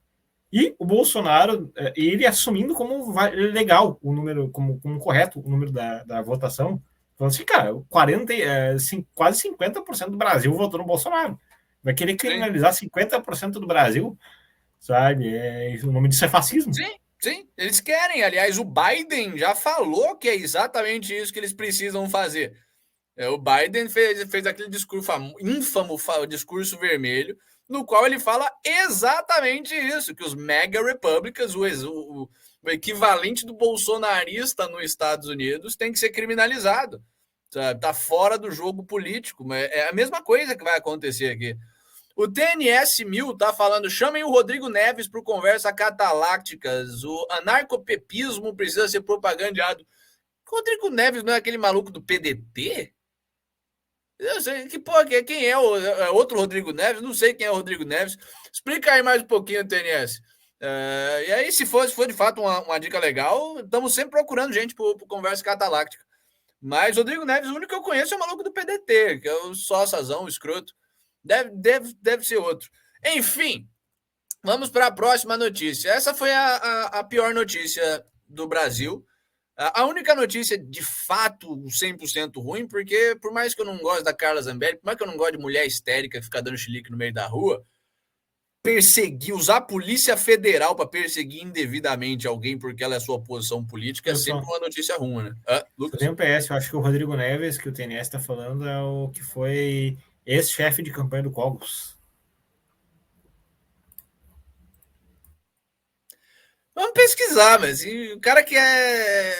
E o Bolsonaro, ele assumindo como legal o número, como correto o número da votação. Falando assim, cara, quase 50% do Brasil votou no Bolsonaro. Vai querer criminalizar 50% do Brasil, sabe? O nome disso é fascismo. Sim, eles querem. Aliás, o Biden já falou que é exatamente isso que eles precisam fazer. O Biden fez aquele discurso ínfamo discurso vermelho, no qual ele fala exatamente isso, que os mega republicans, o equivalente do bolsonarista nos Estados Unidos, tem que ser criminalizado. Está fora do jogo político. Mas é a mesma coisa que vai acontecer aqui. O TNS 1000 tá falando, chamem o Rodrigo Neves para o Conversa Catalácticas. O anarcopepismo precisa ser propagandeado. Rodrigo Neves não é aquele maluco do PDT? Eu sei que porra, quem é outro Rodrigo Neves? Não sei quem é o Rodrigo Neves. Explica aí mais um pouquinho, TNS. E aí, se for de fato uma dica legal, estamos sempre procurando gente para o Conversa Cataláctica. Mas Rodrigo Neves, o único que eu conheço é o maluco do PDT, que é o sóciazão, o escroto. Deve ser outro. Enfim, vamos para a próxima notícia. Essa foi a pior notícia do Brasil. A única notícia de fato 100% ruim, porque por mais que eu não goste da Carla Zambelli, por mais que eu não goste de mulher histérica que fica dando chilique no meio da rua, usar a Polícia Federal para perseguir indevidamente alguém porque ela é sua posição política é sempre uma notícia ruim, né? Lucas? Tem um PS, eu acho que o Rodrigo Neves, que o TNS está falando, é o que foi ex-chefe de campanha do Cogos. Vamos pesquisar, mas o cara que é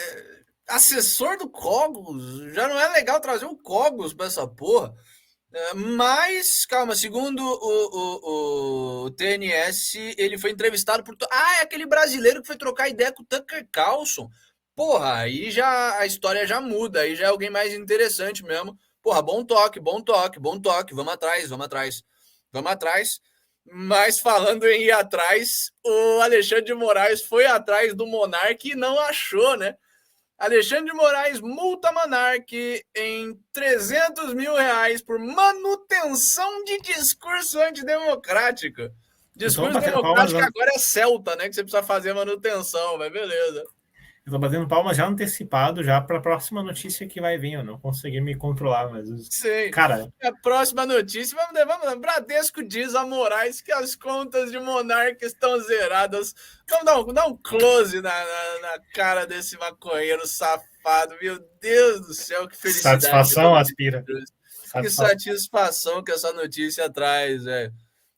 assessor do Cogos, já não é legal trazer o Cogos para essa porra. Mas, calma, segundo o TNS, ele foi entrevistado por... é aquele brasileiro que foi trocar ideia com o Tucker Carlson. Porra, aí já a história já muda, aí já é alguém mais interessante mesmo. Porra, bom toque. Vamos atrás. Mas falando em ir atrás, o Alexandre de Moraes foi atrás do Monark e não achou, né? Alexandre de Moraes multa Monark em R$300 mil por manutenção de discurso antidemocrático. Discurso democrático agora é Celta, né? Que você precisa fazer manutenção, mas beleza. Eu tô batendo palmas já antecipado já para a próxima notícia que vai vir. Eu não consegui me controlar, mas... Sim. Cara... A próxima notícia, vamos. Bradesco diz a Moraes que as contas de Monark estão zeradas. Vamos dar um close na cara desse maconheiro safado. Meu Deus do céu, que felicidade. Satisfação, Aspira. Que satisfação que essa notícia traz, velho.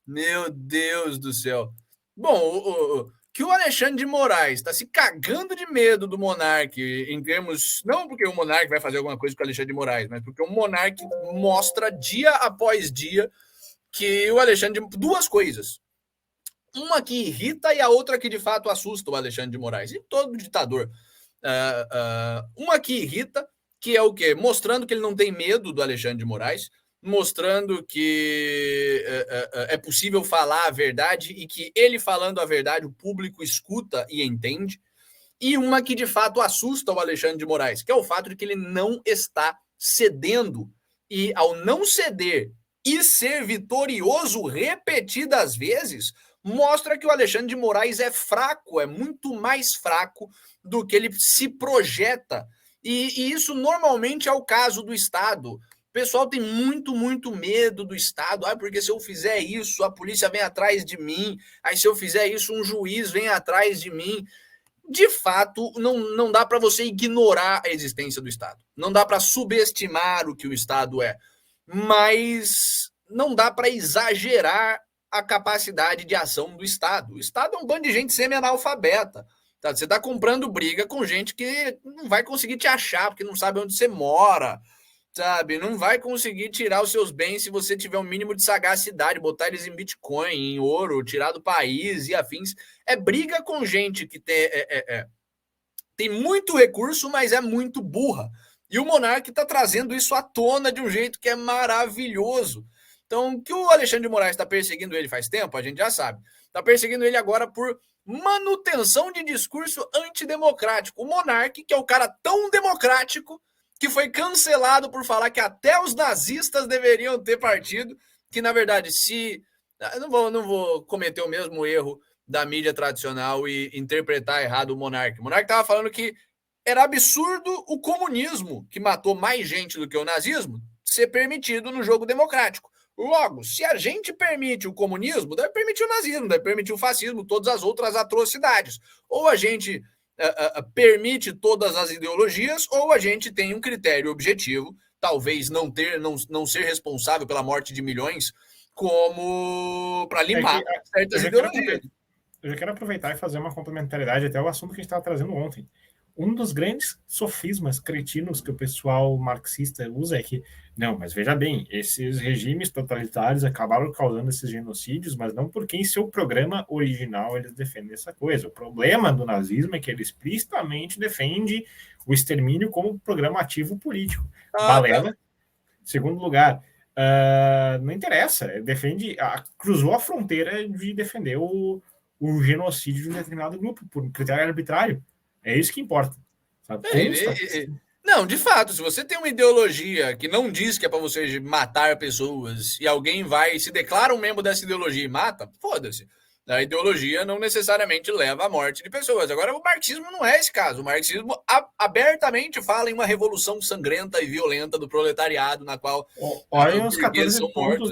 Meu Deus do céu. Bom, que o Alexandre de Moraes está se cagando de medo do Monark, em termos... Não porque o Monark vai fazer alguma coisa com o Alexandre de Moraes, mas porque o Monark mostra dia após dia que o Alexandre... Duas coisas. Uma que irrita e a outra que de fato assusta o Alexandre de Moraes. E todo ditador. Uma que irrita, que é o quê? Mostrando que ele não tem medo do Alexandre de Moraes, mostrando que é possível falar a verdade e que ele falando a verdade o público escuta e entende. e uma que de fato assusta o Alexandre de Moraes, que é o fato de que ele não está cedendo. E ao não ceder e ser vitorioso repetidas vezes, mostra que o Alexandre de Moraes é fraco, é muito mais fraco do que ele se projeta. E isso normalmente é o caso do Estado. O pessoal tem muito medo do Estado. Porque se eu fizer isso, a polícia vem atrás de mim. Aí se eu fizer isso, um juiz vem atrás de mim. De fato, não dá para você ignorar a existência do Estado. Não dá para subestimar o que o Estado é. Mas não dá para exagerar a capacidade de ação do Estado. O Estado é um bando de gente semi-analfabeta. Tá? Você está comprando briga com gente que não vai conseguir te achar, porque não sabe onde você mora, sabe? Não vai conseguir tirar os seus bens se você tiver um mínimo de sagacidade, botar eles em Bitcoin, em ouro, tirar do país e afins. É briga com gente que tem muito recurso, mas é muito burra. E o Monark está trazendo isso à tona de um jeito que é maravilhoso. Então, que o Alexandre de Moraes está perseguindo ele faz tempo, a gente já sabe. Está perseguindo ele agora por manutenção de discurso antidemocrático. O Monark, que é o cara tão democrático que foi cancelado por falar que até os nazistas deveriam ter partido, que na verdade, se... não vou cometer o mesmo erro da mídia tradicional e interpretar errado o Monark. O Monark estava falando que era absurdo o comunismo, que matou mais gente do que o nazismo, ser permitido no jogo democrático. Logo, se a gente permite o comunismo, deve permitir o nazismo, deve permitir o fascismo, todas as outras atrocidades. Ou a gente permite todas as ideologias, ou a gente tem um critério objetivo, talvez não ser responsável pela morte de milhões, como para limpar certas ideologias. Eu já quero aproveitar e fazer uma complementariedade até ao assunto que a gente estava trazendo ontem. Um dos grandes sofismas cretinos que o pessoal marxista usa é que, não, mas veja bem, esses regimes totalitários acabaram causando esses genocídios, mas não porque em seu programa original eles defendem essa coisa. O problema do nazismo é que ele explicitamente defende o extermínio como programa ativo político. Balela. Tá. Segundo lugar, não interessa, defende, cruzou a fronteira de defender o genocídio de um determinado grupo por um critério arbitrário. É isso que importa. Sabe? Não, de fato, se você tem uma ideologia que não diz que é para você matar pessoas e alguém vai, se declara um membro dessa ideologia e mata, foda-se. A ideologia não necessariamente leva à morte de pessoas. Agora, o marxismo não é esse caso. O marxismo abertamente fala em uma revolução sangrenta e violenta do proletariado, na qual olha os 14 pontos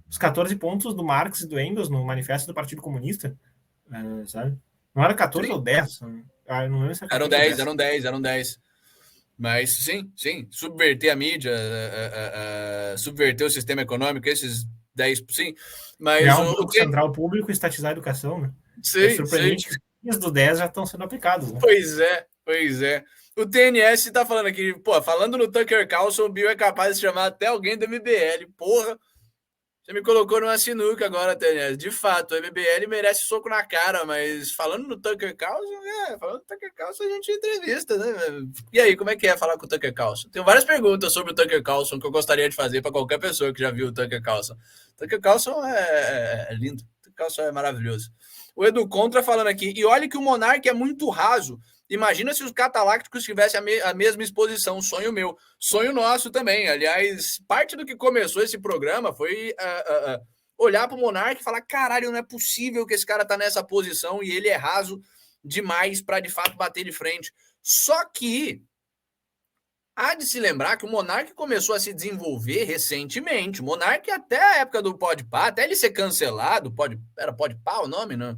os 14 pontos do Marx e do Engels no Manifesto do Partido Comunista, sabe? Não era 14 ou 10? Não lembro se era eram 10. Mas sim, subverter a mídia, subverter o sistema econômico, esses 10, sim. Mas o Banco Central Público estatizar a educação, né? Sim, é surpreendente que os do 10 já estão sendo aplicados. Né? Pois é. O TNS tá falando aqui, falando no Tucker Carlson, o Bill é capaz de chamar até alguém do MBL. Porra, você me colocou numa sinuca agora, TNS. De fato, o MBL merece soco na cara, mas falando no Tucker Carlson, a gente entrevista, né? E aí, como é que é falar com o Tucker Carlson? Tenho várias perguntas sobre o Tucker Carlson que eu gostaria de fazer para qualquer pessoa que já viu o Tucker Carlson. O Tucker Carlson é lindo, o Tucker Carlson é maravilhoso. O Edu Contra falando aqui, e olha que o Monark é muito raso. Imagina se os Catalácticos tivessem a mesma exposição. Sonho meu. Sonho nosso também. Aliás, parte do que começou esse programa foi olhar para o Monark e falar, caralho, não é possível que esse cara tá nessa posição e ele é raso demais para de fato bater de frente. Só que há de se lembrar que o Monark começou a se desenvolver recentemente. O Monark, até a época do Podpah, até ele ser cancelado, era Podpah o nome, não?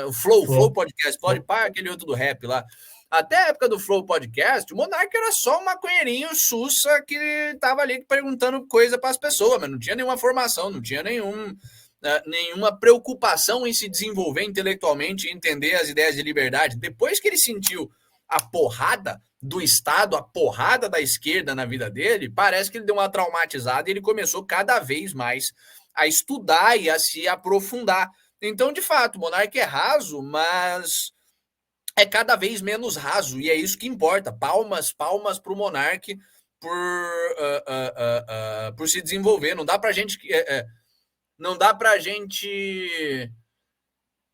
O Flow Podcast, Podpah, aquele outro do rap lá. Até a época do Flow Podcast, o Monark era só um maconheirinho sussa que tava ali perguntando coisa para as pessoas, mas não tinha nenhuma formação, não tinha nenhuma preocupação em se desenvolver intelectualmente e entender as ideias de liberdade. Depois que ele sentiu a porrada do Estado, a porrada da esquerda na vida dele, parece que ele deu uma traumatizada e ele começou cada vez mais a estudar e a se aprofundar. Então, de fato, o Monark é raso, mas é cada vez menos raso, e é isso que importa. Palmas para o Monark por se desenvolver. Não dá para gente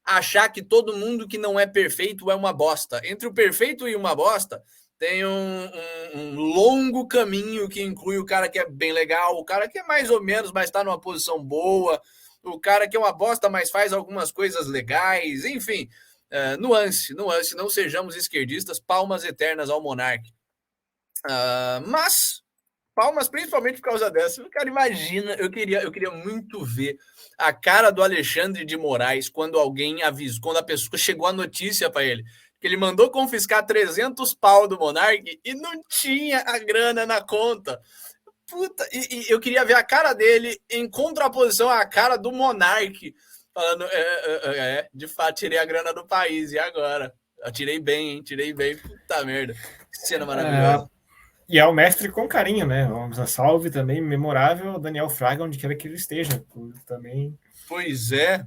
achar que todo mundo que não é perfeito é uma bosta. Entre o perfeito e uma bosta, tem um longo caminho que inclui o cara que é bem legal, o cara que é mais ou menos, mas está numa posição boa, o cara que é uma bosta, mas faz algumas coisas legais, enfim. Nuance, não sejamos esquerdistas, palmas eternas ao Monark. Mas palmas principalmente por causa dessa. Cara, imagina, eu queria muito ver a cara do Alexandre de Moraes quando alguém avisou, quando a pessoa chegou a notícia para ele, que ele mandou confiscar 300 pau do Monark e não tinha a grana na conta. Puta, e eu queria ver a cara dele em contraposição à cara do Monark, falando, de fato, tirei a grana do país, e agora? Eu tirei bem, hein? Tirei bem, puta merda. Que cena maravilhosa. E é o mestre com carinho, né? Vamos a salve também, memorável, Daniel Fraga, onde quer que ele esteja. Também. Pois é.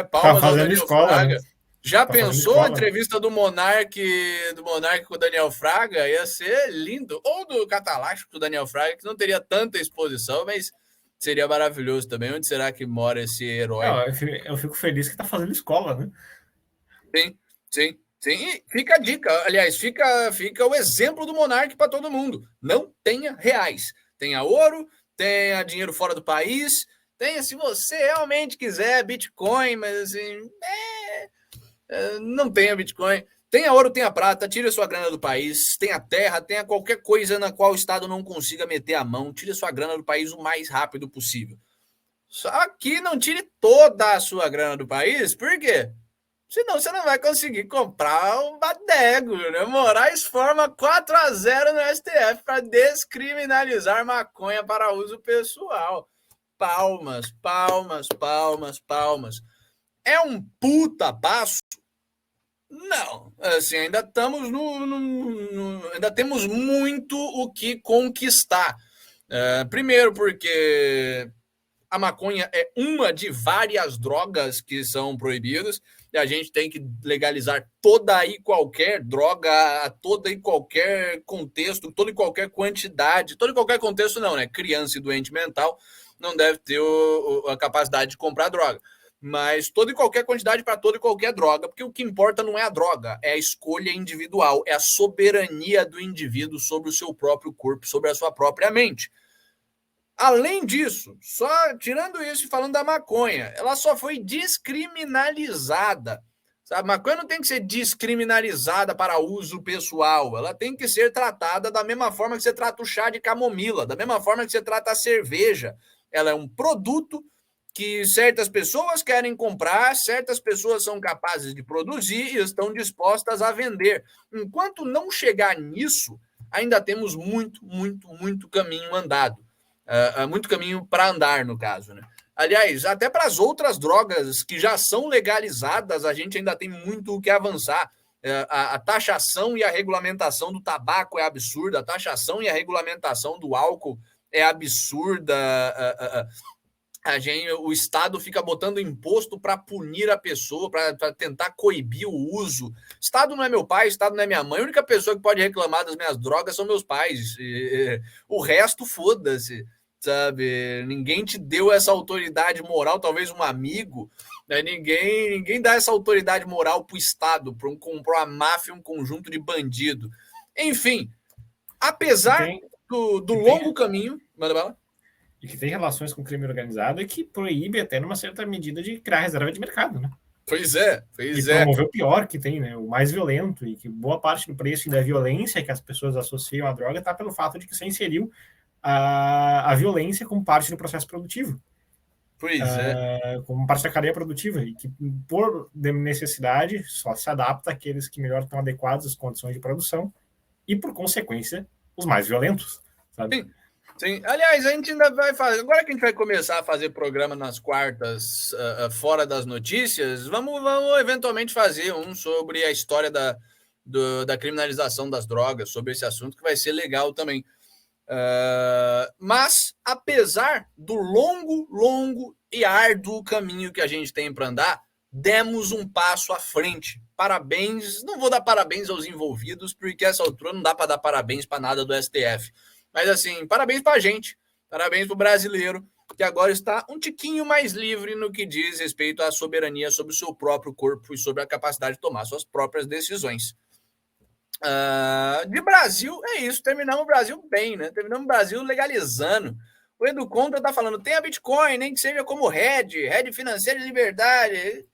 Palmas ao Daniel Fraga. Né? Já pensou a entrevista do Monark com o Daniel Fraga? Ia ser lindo. Ou do Catalástico com o Daniel Fraga, que não teria tanta exposição, mas seria maravilhoso também. Onde será que mora esse herói? Não, eu fico feliz que está fazendo escola, né? Sim. E fica a dica. Aliás, fica o exemplo do Monark para todo mundo. Não tenha reais. Tenha ouro, tenha dinheiro fora do país, tenha, se você realmente quiser, Bitcoin, mas assim, não tenha Bitcoin. Tenha ouro, tenha prata, tire a sua grana do país, tenha terra, tenha qualquer coisa na qual o Estado não consiga meter a mão, tire a sua grana do país o mais rápido possível. Só que não tire toda a sua grana do país, por quê? Senão você não vai conseguir comprar um badego, né? Moraes forma 4-0 no STF para descriminalizar maconha para uso pessoal. Palmas. É um puta passo? Não. Assim, ainda estamos ainda temos muito o que conquistar. Primeiro porque a maconha é uma de várias drogas que são proibidas, e a gente tem que legalizar toda e qualquer droga, toda e qualquer contexto, toda e qualquer quantidade, todo e qualquer contexto não, né? Criança e doente mental não deve ter a capacidade de comprar droga, mas toda e qualquer quantidade para toda e qualquer droga, porque o que importa não é a droga, é a escolha individual, é a soberania do indivíduo sobre o seu próprio corpo, sobre a sua própria mente. Além disso, só tirando isso e falando da maconha, ela só foi descriminalizada. Sabe? A maconha não tem que ser descriminalizada para uso pessoal. Ela tem que ser tratada da mesma forma que você trata o chá de camomila, da mesma forma que você trata a cerveja. Ela é um produto que certas pessoas querem comprar, certas pessoas são capazes de produzir e estão dispostas a vender. Enquanto não chegar nisso, ainda temos muito caminho andado. Muito caminho para andar, no caso, né? Aliás, até para as outras drogas que já são legalizadas, a gente ainda tem muito o que avançar. A taxação e a regulamentação do tabaco é absurda, a taxação e a regulamentação do álcool é absurda. O Estado fica botando imposto para punir a pessoa, para tentar coibir o uso. O Estado não é meu pai, o Estado não é minha mãe. A única pessoa que pode reclamar das minhas drogas são meus pais. O resto, foda-se, sabe? Ninguém te deu essa autoridade moral, talvez um amigo, né? Ninguém dá essa autoridade moral para o Estado, para uma máfia, um conjunto de bandido. Enfim, apesar do longo caminho... Manda bala. E que tem relações com o crime organizado e que proíbe até numa certa medida de criar reserva de mercado, né? Pois é. E promover o pior que tem, né? O mais violento, e que boa parte do preço da violência que as pessoas associam à droga está pelo fato de que você inseriu a violência como parte do processo produtivo. Pois é. Como parte da cadeia produtiva, e que por necessidade só se adapta àqueles que melhor estão adequados às condições de produção e, por consequência, os mais violentos, sabe? Sim. Aliás, a gente ainda vai fazer. Agora que a gente vai começar a fazer programa nas quartas, fora das notícias, vamos eventualmente fazer um sobre a história da criminalização das drogas, sobre esse assunto, que vai ser legal também. Mas, apesar do longo e árduo caminho que a gente tem para andar, demos um passo à frente. Parabéns. Não vou dar parabéns aos envolvidos, porque essa altura não dá para dar parabéns para nada do STF. Mas, assim, parabéns para a gente, parabéns para o brasileiro, que agora está um tiquinho mais livre no que diz respeito à soberania sobre o seu próprio corpo e sobre a capacidade de tomar suas próprias decisões. De Brasil, é isso. Terminamos o Brasil bem, né? Terminamos o Brasil legalizando. O Edu Contra está falando, tem a Bitcoin, nem que seja como hedge financeiro de liberdade.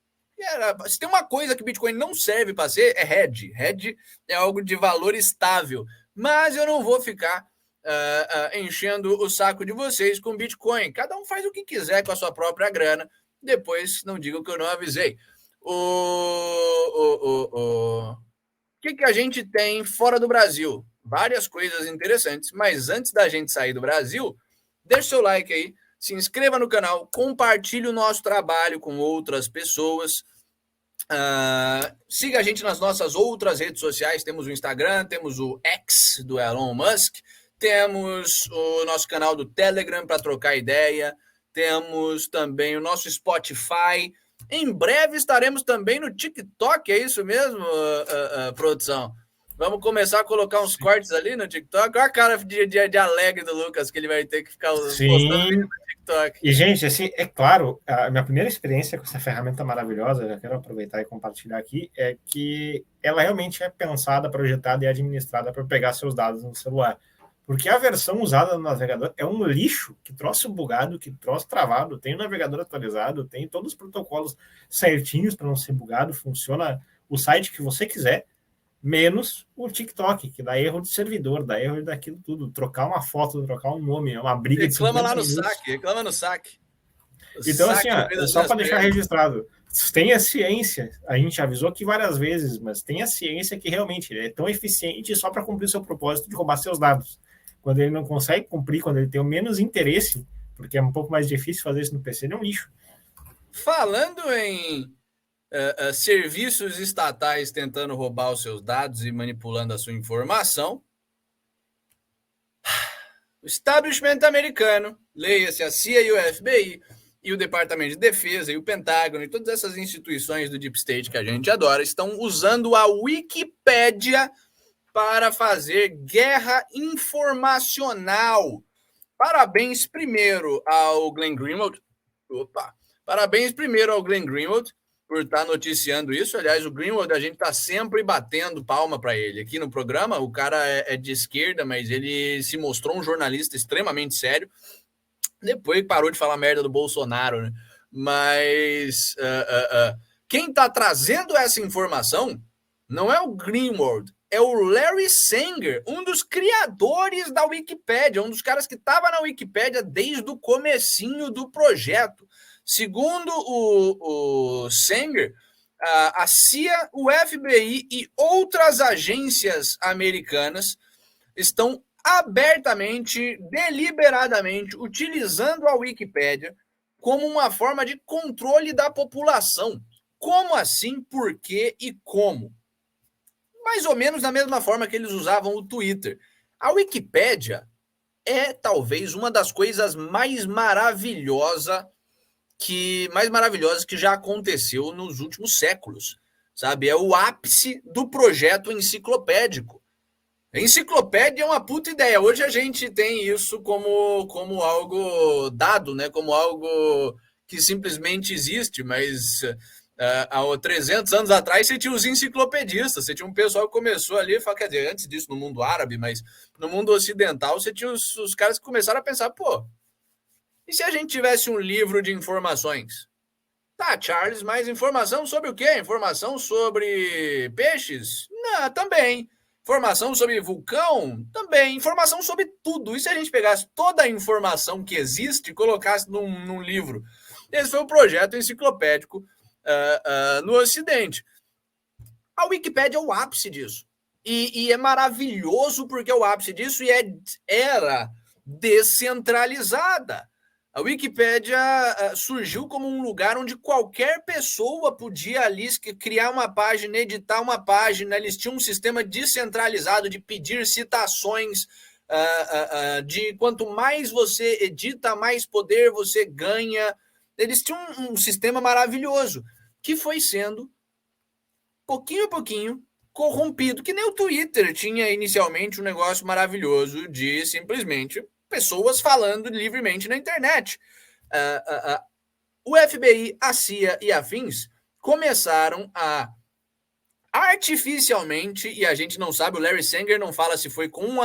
Se tem uma coisa que Bitcoin não serve para ser, é hedge. Hedge é algo de valor estável. Mas eu não vou ficar enchendo o saco de vocês com Bitcoin. Cada um faz o que quiser com a sua própria grana. Depois não digam que eu não avisei. O que a gente tem fora do Brasil? Várias coisas interessantes, mas antes da gente sair do Brasil, deixa o seu like aí, se inscreva no canal, compartilhe o nosso trabalho com outras pessoas, siga a gente nas nossas outras redes sociais, temos o Instagram, temos o X do Elon Musk, temos o nosso canal do Telegram para trocar ideia, temos também o nosso Spotify. Em breve estaremos também no TikTok, é isso mesmo, produção? Vamos começar a colocar uns cortes ali no TikTok. Olha a cara de alegre do Lucas, que ele vai ter que ficar postando vídeo no TikTok. E, gente, assim, é claro, a minha primeira experiência com essa ferramenta maravilhosa, já quero aproveitar e compartilhar aqui, é que ela realmente é pensada, projetada e administrada para pegar seus dados no celular. Porque a versão usada no navegador é um lixo, que troço bugado, que troço travado, tem o navegador atualizado, tem todos os protocolos certinhos para não ser bugado, funciona o site que você quiser, menos o TikTok, que dá erro de servidor, dá erro daquilo tudo, trocar uma foto, trocar um nome, é uma briga de 50 lá no minutos. saque, reclama no saque. Então, assim, só para deixar registrado, tenha ciência, a gente avisou aqui várias vezes, mas tenha ciência que realmente ele é tão eficiente só para cumprir o seu propósito de roubar seus dados. Quando ele não consegue cumprir, quando ele tem o menos interesse, porque é um pouco mais difícil fazer isso no PC, ele é um lixo. Falando em serviços estatais tentando roubar os seus dados e manipulando a sua informação, o establishment americano, leia-se a CIA e o FBI, e o Departamento de Defesa, e o Pentágono, e todas essas instituições do Deep State que a gente adora, estão usando a Wikipédia para fazer guerra informacional. Parabéns primeiro ao Glenn Greenwald. Parabéns primeiro ao Glenn Greenwald por estar noticiando isso. Aliás, o Greenwald, a gente está sempre batendo palma para ele. Aqui no programa, o cara é de esquerda, mas ele se mostrou um jornalista extremamente sério. Depois parou de falar merda do Bolsonaro, né? Mas quem está trazendo essa informação não é o Greenwald, é o Larry Sanger, um dos criadores da Wikipédia, um dos caras que estava na Wikipédia desde o comecinho do projeto. Segundo o Sanger, a CIA, o FBI e outras agências americanas estão abertamente, deliberadamente, utilizando a Wikipédia como uma forma de controle da população. Como assim, por quê e como? Mais ou menos da mesma forma que eles usavam o Twitter. A Wikipédia é talvez uma das coisas mais maravilhosas que já aconteceu nos últimos séculos, sabe? É o ápice do projeto enciclopédico. A enciclopédia é uma puta ideia. Hoje a gente tem isso como algo dado, né? Como algo que simplesmente existe, mas há 300 anos atrás você tinha os enciclopedistas, você tinha um pessoal que começou ali, quer dizer, antes disso no mundo árabe, mas no mundo ocidental você tinha os caras que começaram a pensar, pô, e se a gente tivesse um livro de informações? Tá, Charles, mas informação sobre o quê? Informação sobre peixes? Não, também. Informação sobre vulcão? Também. Informação sobre tudo. E se a gente pegasse toda a informação que existe e colocasse num livro? Esse foi o projeto enciclopédico no Ocidente. A Wikipédia é o ápice disso. E é maravilhoso porque é o ápice disso e era descentralizada. A Wikipédia surgiu como um lugar onde qualquer pessoa podia ali criar uma página, editar uma página. Eles tinham um sistema descentralizado de pedir citações, de quanto mais você edita, mais poder você ganha. Eles tinham um sistema maravilhoso que foi sendo, pouquinho a pouquinho, corrompido, que nem o Twitter tinha inicialmente um negócio maravilhoso de simplesmente pessoas falando livremente na internet. O FBI, a CIA e afins começaram a artificialmente, e a gente não sabe, o Larry Sanger não fala se foi com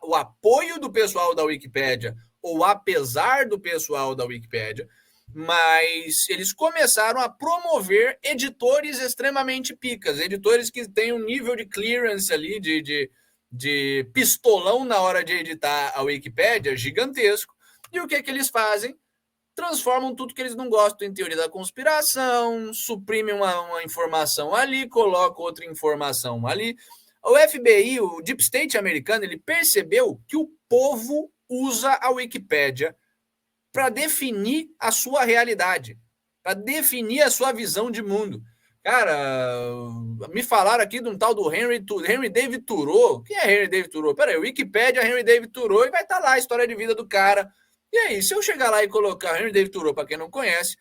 o apoio do pessoal da Wikipédia ou apesar do pessoal da Wikipédia, mas eles começaram a promover editores extremamente picas, editores que têm um nível de clearance ali, de pistolão na hora de editar a Wikipédia gigantesco. E o que eles fazem? Transformam tudo que eles não gostam em teoria da conspiração, suprimem uma informação ali, colocam outra informação ali. O FBI, o Deep State americano, ele percebeu que o povo usa a Wikipédia para definir a sua realidade, para definir a sua visão de mundo. Cara, me falaram aqui de um tal do Henry David Thoreau. Quem é Henry David Thoreau? Peraí, Wikipédia, Henry David Thoreau, e vai estar lá a história de vida do cara. E aí, se eu chegar lá e colocar Henry David Thoreau, para quem não conhece,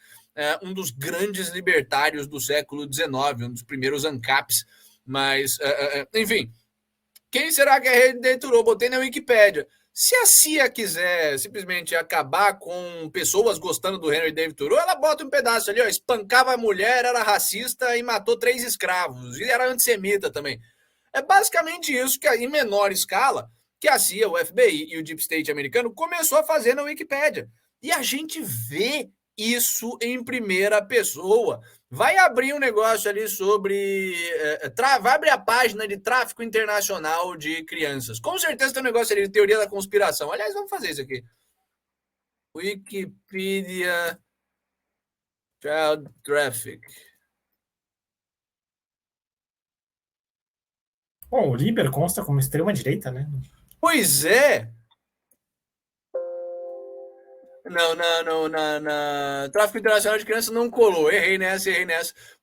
um dos grandes libertários do século XIX, um dos primeiros ANCAPs, mas, enfim, quem será que é Henry David Thoreau? Botei na Wikipédia. Se a CIA quiser simplesmente acabar com pessoas gostando do Henry David Thoreau, ela bota um pedaço ali, ó, espancava a mulher, era racista e matou 3 escravos, e era antissemita também. É basicamente isso que, em menor escala, que a CIA, o FBI e o Deep State americano começou a fazer na Wikipédia. E a gente vê isso em primeira pessoa. Vai abrir um negócio ali sobre... vai abrir a página de tráfico internacional de crianças. Com certeza tem um negócio ali de teoria da conspiração. Aliás, vamos fazer isso aqui. Wikipedia Child Traffic. Bom, o Liber consta como extrema-direita, né? Pois é. Não, na tráfico internacional de crianças não colou. Errei nessa.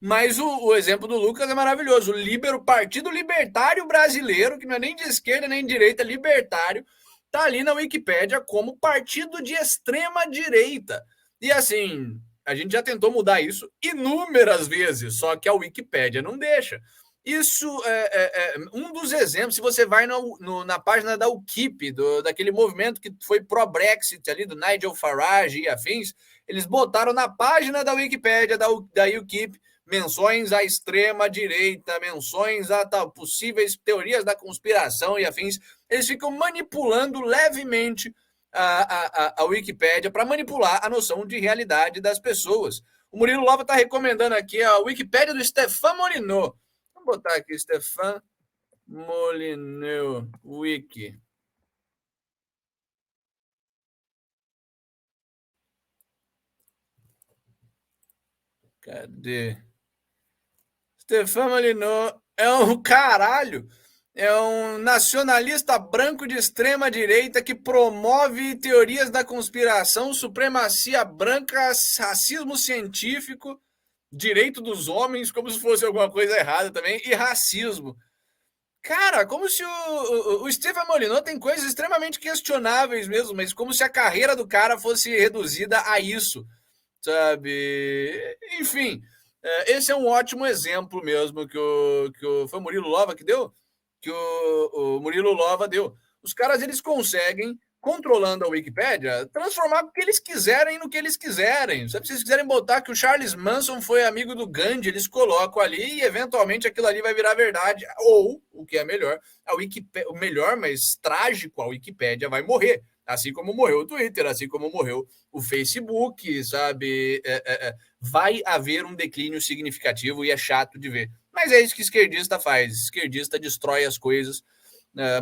Mas o exemplo do Lucas é maravilhoso. O Partido Libertário Brasileiro, que não é nem de esquerda nem de direita, libertário, tá ali na Wikipédia como partido de extrema direita. E assim, a gente já tentou mudar isso inúmeras vezes, só que a Wikipédia não deixa. Isso é um dos exemplos. Se você vai na página da UKIP, daquele movimento que foi pró-Brexit ali, do Nigel Farage e afins, eles botaram na página da Wikipédia da UKIP menções à extrema-direita, menções a possíveis teorias da conspiração e afins. Eles ficam manipulando levemente a Wikipédia para manipular a noção de realidade das pessoas. O Murilo Lova está recomendando aqui a Wikipédia do Stéphane Molyneux. Vou botar aqui, Stéphane Molyneux, Wiki. Cadê? Stéphane Molyneux é um caralho. É um nacionalista branco de extrema direita que promove teorias da conspiração, supremacia branca, racismo científico, direito dos homens, como se fosse alguma coisa errada também, e racismo. Cara, como se o Stephen Molyneux tem coisas extremamente questionáveis mesmo, mas como se a carreira do cara fosse reduzida a isso, sabe? Enfim, esse é um ótimo exemplo mesmo foi o Murilo Lova que deu? Que o Murilo Lova deu. Os caras, eles conseguem, controlando a Wikipédia, transformar o que eles quiserem no que eles quiserem. Se vocês quiserem botar que o Charles Manson foi amigo do Gandhi, eles colocam ali e eventualmente aquilo ali vai virar verdade. Ou, o que é melhor, o melhor, mas trágico, a Wikipédia vai morrer. Assim como morreu o Twitter, assim como morreu o Facebook, sabe? Vai haver um declínio significativo e é chato de ver. Mas é isso que esquerdista faz. Esquerdista destrói as coisas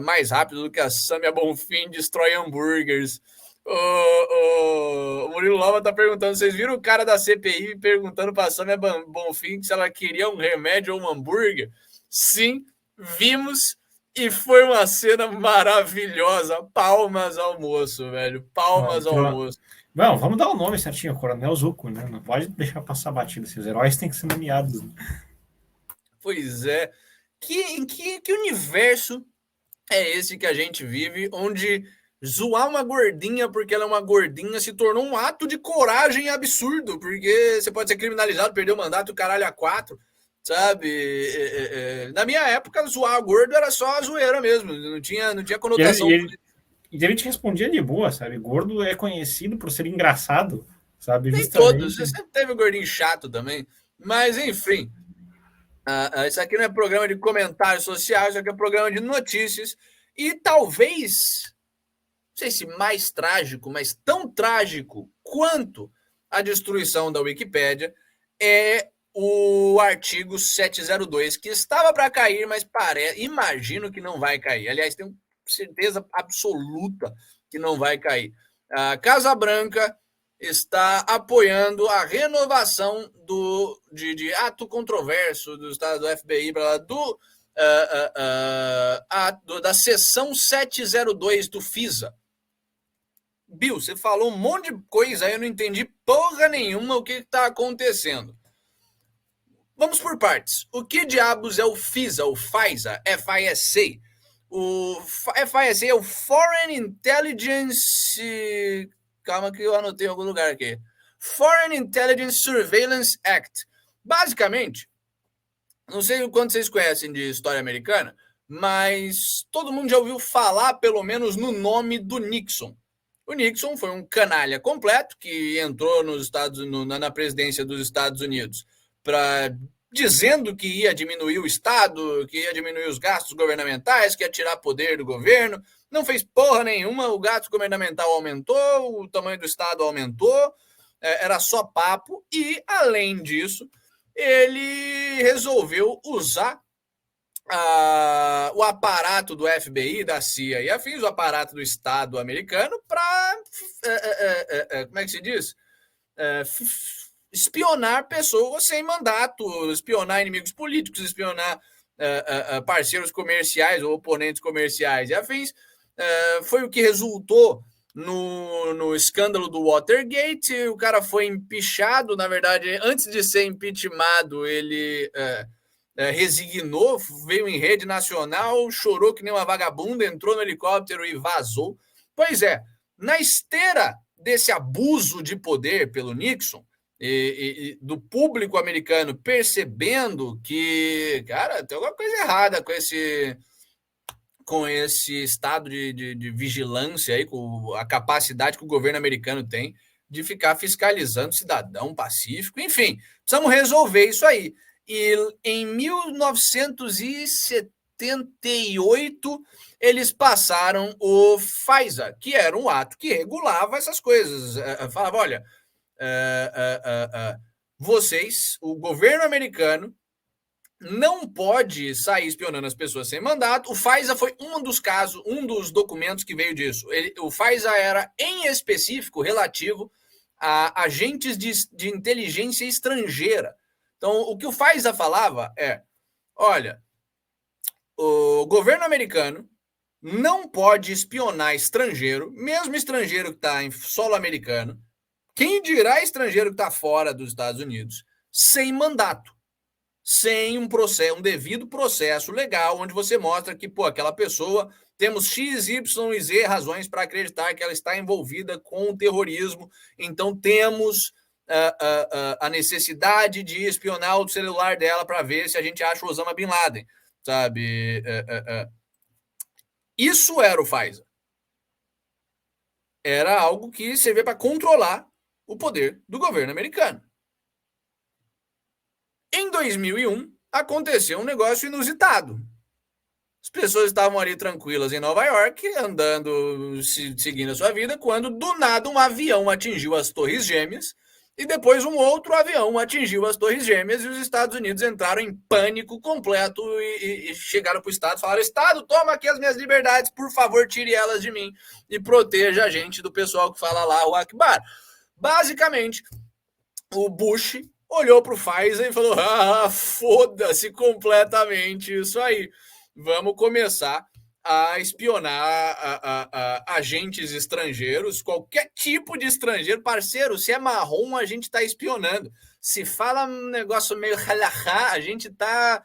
mais rápido do que a Samia Bonfim destrói hambúrgueres. O Murilo Lova tá perguntando, vocês viram o cara da CPI perguntando pra Samia Bonfim se ela queria um remédio ou um hambúrguer? Sim, vimos, e foi uma cena maravilhosa. Palmas ao moço, velho. Palmas ao moço. Não, vamos dar o nome certinho, Coronel Zucco, né? Não pode deixar passar batido. Esses heróis têm que ser nomeados. Pois é. Que universo é esse que a gente vive, onde zoar uma gordinha porque ela é uma gordinha se tornou um ato de coragem absurdo, porque você pode ser criminalizado, perder o mandato, o caralho a 4, sabe? Na minha época, zoar gordo era só a zoeira mesmo, não tinha conotação. E ele te respondia de boa, sabe? Gordo é conhecido por ser engraçado, sabe? Nem todos, Justamente. você sempre teve o gordinho chato também. Mas, enfim, isso aqui não é programa de comentários sociais, isso aqui é programa de notícias. E talvez, não sei se mais trágico, mas tão trágico quanto a destruição da Wikipédia é o artigo 702, que estava para cair, mas imagino que não vai cair. Aliás, tenho certeza absoluta que não vai cair. A Casa Branca está apoiando a renovação de ato controverso do Estado do FBI da seção 702 do FISA. Bill, você falou um monte de coisa aí, eu não entendi porra nenhuma o que está acontecendo. Vamos por partes. O que diabos é o FISA, o FISA, FISA? O FISA é o Foreign Intelligence... Calma que eu anotei em algum lugar aqui. Foreign Intelligence Surveillance Act. Basicamente, não sei o quanto vocês conhecem de história americana, mas todo mundo já ouviu falar, pelo menos, no nome do Nixon. O Nixon foi um canalha completo que entrou na presidência dos Estados Unidos dizendo que ia diminuir o Estado, que ia diminuir os gastos governamentais, que ia tirar poder do governo. Não fez porra nenhuma, o gasto governamental aumentou, o tamanho do Estado aumentou, era só papo. E, além disso, ele resolveu usar o aparato do FBI, da CIA e afins, o aparato do Estado americano para, como é que se diz? Espionar pessoas sem mandato, espionar inimigos políticos, espionar parceiros comerciais ou oponentes comerciais e afins. Foi o que resultou no escândalo do Watergate. O cara foi empichado, na verdade, antes de ser impeachmentado, ele resignou, veio em rede nacional, chorou que nem uma vagabunda, entrou no helicóptero e vazou. Pois é, na esteira desse abuso de poder pelo Nixon, e do público americano percebendo que, cara, tem alguma coisa errada com esse estado de vigilância aí, com a capacidade que o governo americano tem de ficar fiscalizando cidadão pacífico, enfim, precisamos resolver isso aí. E em 1978 eles passaram o FISA, que era um ato que regulava essas coisas. Falava, olha, vocês, o governo americano, não pode sair espionando as pessoas sem mandato. O FISA foi um dos casos, um dos documentos que veio disso. O FISA era, em específico, relativo a agentes de inteligência estrangeira. Então, o que o FISA falava é, olha, o governo americano não pode espionar estrangeiro, mesmo estrangeiro que está em solo americano, quem dirá estrangeiro que está fora dos Estados Unidos, sem mandato, sem um devido processo legal, onde você mostra que, aquela pessoa, temos X, Y e Z razões para acreditar que ela está envolvida com o terrorismo, então temos a necessidade de espionar o celular dela para ver se a gente acha o Osama Bin Laden, sabe? Isso era o FISA. Era algo que servia para controlar o poder do governo americano. Em 2001, aconteceu um negócio inusitado. As pessoas estavam ali tranquilas em Nova York, andando, seguindo a sua vida, quando do nada um avião atingiu as Torres Gêmeas e depois um outro avião atingiu as Torres Gêmeas e os Estados Unidos entraram em pânico completo e chegaram para o Estado e falaram, Estado, toma aqui as minhas liberdades, por favor, tire elas de mim e proteja a gente do pessoal que fala lá o Akbar. Basicamente, o Bush olhou para o Pfizer e falou, foda-se completamente isso aí. Vamos começar a espionar agentes estrangeiros, qualquer tipo de estrangeiro. Parceiro, se é marrom, a gente está espionando. Se fala um negócio meio halahá, a gente tá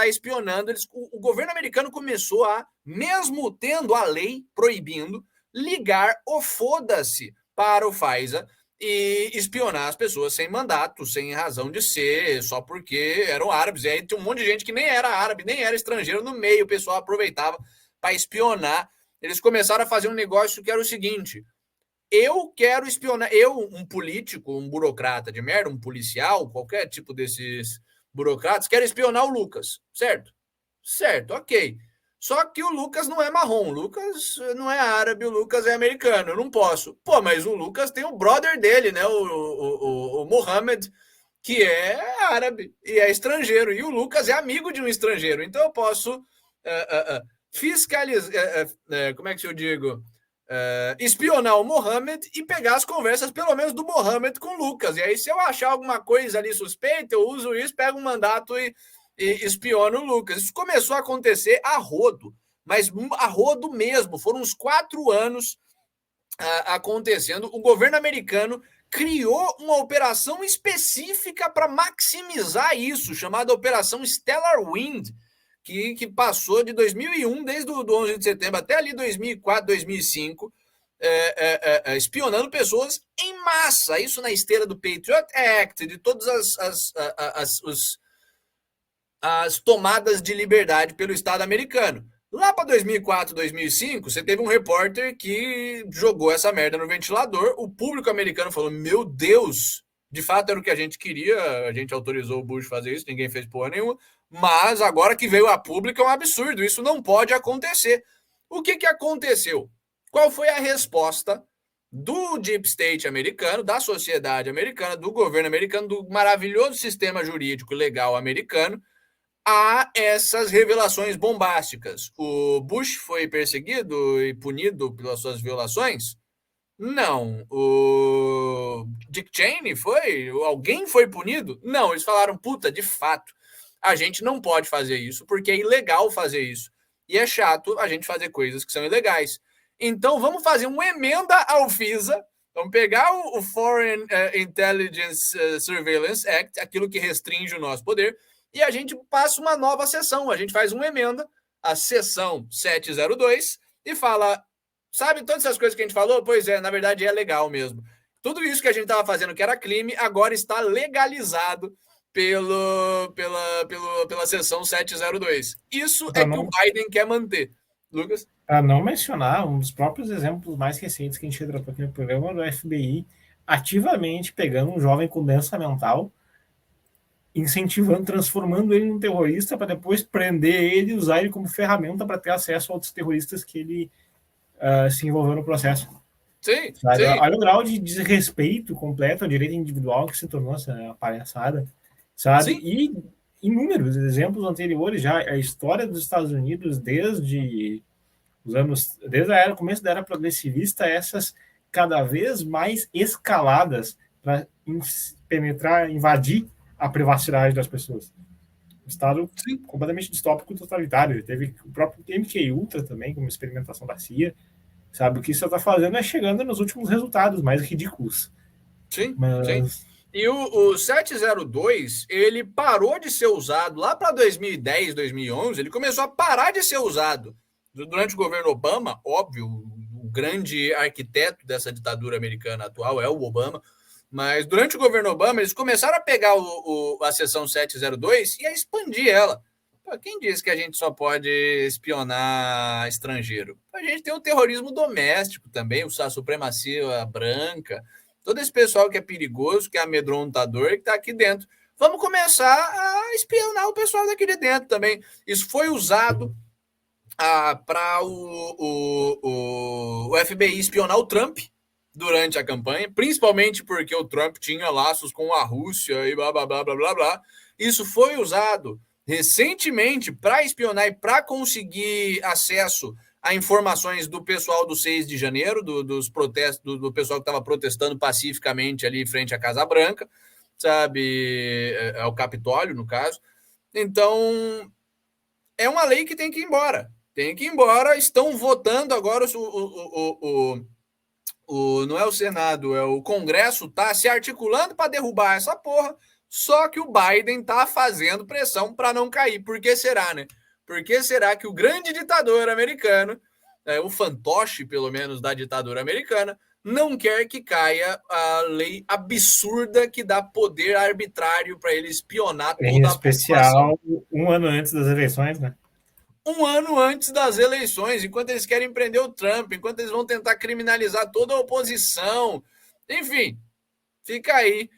espionando. O governo americano começou a, mesmo tendo a lei proibindo, ligar o foda-se para o Pfizer e espionar as pessoas sem mandato, sem razão de ser, só porque eram árabes. E aí tinha um monte de gente que nem era árabe, nem era estrangeiro no meio, o pessoal aproveitava para espionar. Eles começaram a fazer um negócio que era o seguinte, eu quero espionar, eu, um político, um burocrata de merda, um policial, qualquer tipo desses burocratas, quero espionar o Lucas, certo? Certo, ok. Só que o Lucas não é marrom, o Lucas não é árabe, o Lucas é americano, eu não posso. Pô, mas o Lucas tem o brother dele, né, o Mohammed, que é árabe e é estrangeiro, e o Lucas é amigo de um estrangeiro, então eu posso fiscalizar, como é que eu digo? Espionar o Mohammed e pegar as conversas, pelo menos do Mohammed com o Lucas. E aí, se eu achar alguma coisa ali suspeita, eu uso isso, pego um mandato e espiono o Lucas. Isso começou a acontecer a rodo, mas a rodo mesmo. Foram uns 4 anos acontecendo. O governo americano criou uma operação específica para maximizar isso, chamada Operação Stellar Wind, que passou de 2001, desde o 11 de setembro até ali 2004, 2005, espionando pessoas em massa. Isso na esteira do Patriot Act, de todas as tomadas de liberdade pelo Estado americano. Lá para 2004, 2005, você teve um repórter que jogou essa merda no ventilador. O público americano falou: meu Deus, de fato era o que a gente queria. A gente autorizou o Bush fazer isso, ninguém fez porra nenhuma. Mas agora que veio a público é um absurdo. Isso não pode acontecer. O que aconteceu? Qual foi a resposta do Deep State americano, da sociedade americana, do governo americano, do maravilhoso sistema jurídico legal americano, a essas revelações bombásticas? O Bush foi perseguido e punido pelas suas violações? Não. O Dick Cheney foi? Alguém foi punido? Não. Eles falaram, puta, de fato, a gente não pode fazer isso porque é ilegal fazer isso. E é chato a gente fazer coisas que são ilegais. Então vamos fazer uma emenda ao FISA, vamos pegar o Foreign Intelligence Surveillance Act, aquilo que restringe o nosso poder, e a gente passa uma nova sessão. A gente faz uma emenda, a sessão 702, e fala, sabe todas essas coisas que a gente falou? Pois é, na verdade é legal mesmo. Tudo isso que a gente estava fazendo que era crime, agora está legalizado pela sessão 702. Isso é que o Biden quer manter. Lucas? Para não mencionar um dos próprios exemplos mais recentes que a gente tratou aqui no programa, do FBI ativamente pegando um jovem com doença mental, incentivando, transformando ele num terrorista para depois prender ele e usar ele como ferramenta para ter acesso a outros terroristas que ele se envolveu no processo. Sim, sim. Olha o grau de desrespeito completo ao direito individual que se tornou essa palhaçada, sabe? Sim. E inúmeros exemplos anteriores já. A história dos Estados Unidos desde os anos, desde o começo da era progressivista, essas cada vez mais escaladas para penetrar, invadir a privacidade das pessoas. Um Estado Sim. completamente distópico e totalitário. Teve o próprio MK Ultra também, como experimentação da CIA. Sabe, o que isso está fazendo é chegando nos últimos resultados mais ridículos. Sim, sim. E o 702, ele parou de ser usado lá para 2010, 2011, ele começou a parar de ser usado durante o governo Obama. Óbvio, o grande arquiteto dessa ditadura americana atual é o Obama, mas durante o governo Obama eles começaram a pegar a seção 702 e a expandir ela. Quem diz que a gente só pode espionar estrangeiro? A gente tem o terrorismo doméstico também, a supremacia branca, todo esse pessoal que é perigoso, que é amedrontador, que está aqui dentro. Vamos começar a espionar o pessoal daqui de dentro também. Isso foi usado para o FBI espionar o Trump durante a campanha, principalmente porque o Trump tinha laços com a Rússia e blá, blá, blá, blá, blá, blá. Isso foi usado recentemente para espionar e para conseguir acesso a informações do pessoal do 6 de janeiro, dos protestos, do pessoal que estava protestando pacificamente ali em frente à Casa Branca, sabe, ao Capitólio, no caso. Então, é uma lei que tem que ir embora. Tem que ir embora. Estão votando agora não é o Senado, é o Congresso, está se articulando para derrubar essa porra. Só que o Biden está fazendo pressão para não cair. Por que será, né? Por que será que o grande ditador americano, o fantoche, pelo menos, da ditadura americana, não quer que caia a lei absurda que dá poder arbitrário para ele espionar toda a população? Em especial, um ano antes das eleições, né? um ano antes das eleições, enquanto eles querem prender o Trump, enquanto eles vão tentar criminalizar toda a oposição. Enfim, fica aí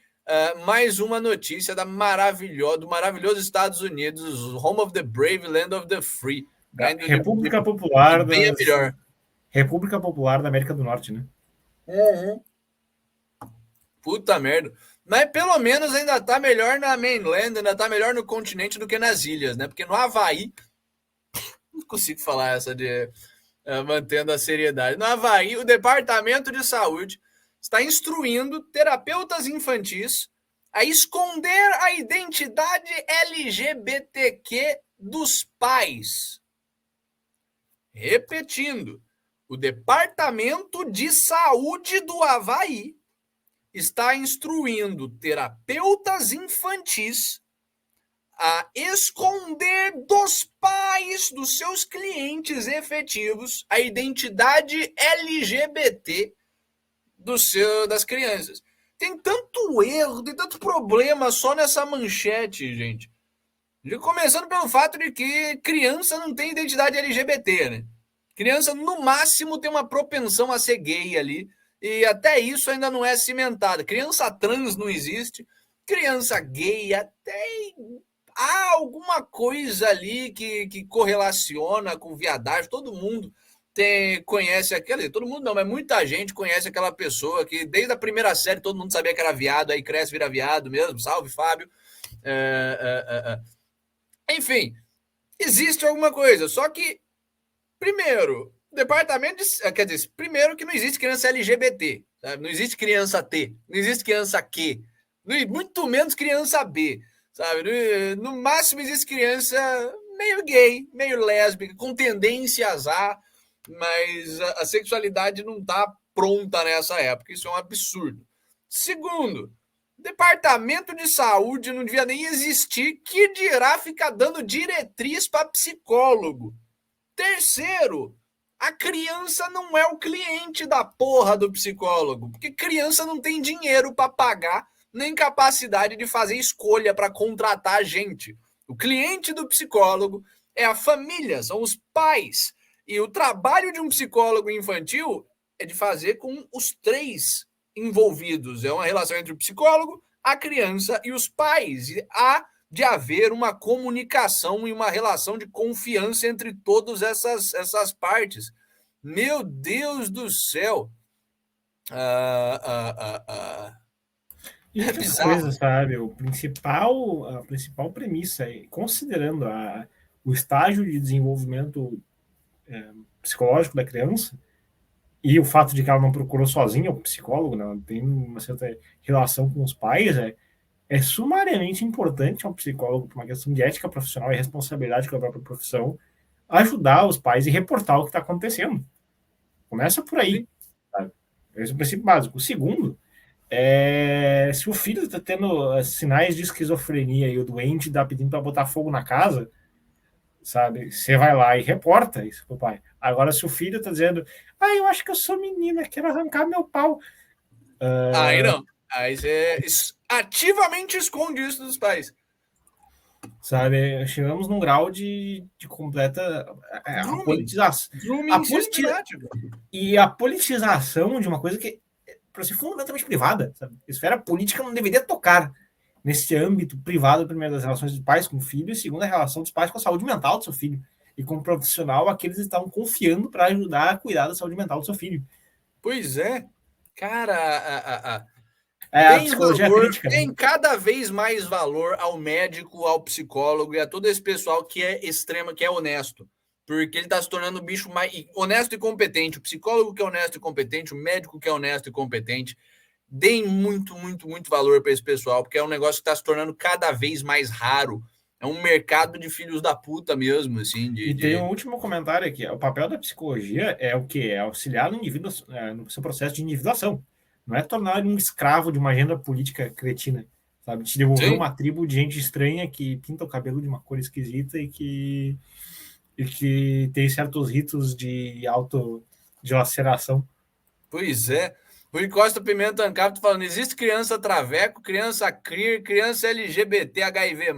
mais uma notícia do maravilhoso Estados Unidos, home of the brave, land of the free. Da República Popular bem é melhor. República Popular da América do Norte, né? Uhum. Puta merda. Mas pelo menos ainda tá melhor na mainland, ainda tá melhor no continente do que nas ilhas, né? Porque no Havaí, não consigo falar essa de mantendo a seriedade. No Havaí, o Departamento de Saúde está instruindo terapeutas infantis a esconder a identidade LGBTQ dos pais. Repetindo, o Departamento de Saúde do Havaí está instruindo terapeutas infantis a esconder dos pais dos seus clientes efetivos a identidade LGBT das crianças. Tem tanto erro, tem tanto problema só nessa manchete, gente. Começando pelo fato de que criança não tem identidade LGBT, né? Criança, no máximo, tem uma propensão a ser gay ali, e até isso ainda não é cimentado. Criança trans não existe, criança gay até há alguma coisa ali que correlaciona com viadagem. Todo mundo conhece aquela, todo mundo não, mas muita gente conhece aquela pessoa que desde a primeira série todo mundo sabia que era viado, aí cresce, vira viado mesmo. Salve, Fábio. Enfim, existe alguma coisa, só que primeiro, primeiro que não existe criança LGBT, sabe? Não existe criança T, não existe criança Q, muito menos criança B, sabe? No máximo existe criança meio gay, meio lésbica, com tendências a, mas a sexualidade não está pronta nessa época, isso é um absurdo. Segundo, Departamento de Saúde não devia nem existir, que dirá ficar dando diretriz para psicólogo. Terceiro, a criança não é o cliente da porra do psicólogo, porque criança não tem dinheiro para pagar, nem capacidade de fazer escolha para contratar gente. O cliente do psicólogo é a família, são os pais. E o trabalho de um psicólogo infantil é de fazer com os três envolvidos. É uma relação entre o psicólogo, a criança e os pais. E há de haver uma comunicação e uma relação de confiança entre todas essas partes. Meu Deus do céu! E outra coisa, sabe? A principal premissa, considerando o estágio de desenvolvimento psicológico da criança e o fato de que ela não procurou sozinha o psicólogo, né? Ela tem uma certa relação com os pais, é sumariamente importante ao psicólogo, por uma questão de ética profissional e responsabilidade com a própria profissão, ajudar os pais e reportar o que está acontecendo. Começa por aí. Sabe? Esse é o princípio básico. O segundo se o filho está tendo sinais de esquizofrenia e o doente está pedindo para botar fogo na casa, sabe? Você vai lá e reporta isso pro pai. Agora, se o filho está dizendo, eu acho que eu sou menina, quero arrancar meu pau. Aí não. Aí você ativamente esconde isso dos pais. Sabe? Chegamos num grau de completa politização. E a politização de uma coisa que para ser fundamentalmente privada, sabe? A esfera política não deveria tocar nesse âmbito privado, primeiro, das relações dos pais com o filho, e segundo, a relação dos pais com a saúde mental do seu filho. E como profissional, aqueles estavam confiando para ajudar a cuidar da saúde mental do seu filho. Pois é. Cara, a psicologia valor, crítica. Tem cada vez mais valor ao médico, ao psicólogo e a todo esse pessoal que é extremo, que é honesto. Porque ele está se tornando um bicho mais honesto e competente. O psicólogo que é honesto e competente, o médico que é honesto e competente. Deem muito, muito, muito valor para esse pessoal, porque é um negócio que está se tornando cada vez mais raro. É um mercado de filhos da puta mesmo, assim. Tem um último comentário aqui. O papel da psicologia é o quê? É auxiliar no indivíduo no seu processo de individuação. Não é tornar ele um escravo de uma agenda política cretina, sabe? Te devolver uma tribo de gente estranha que pinta o cabelo de uma cor esquisita e que tem certos ritos de autodilaceração. Pois é. Rui Costa Pimenta Ancap falando, existe criança traveco, criança queer, criança LGBT, HIV+,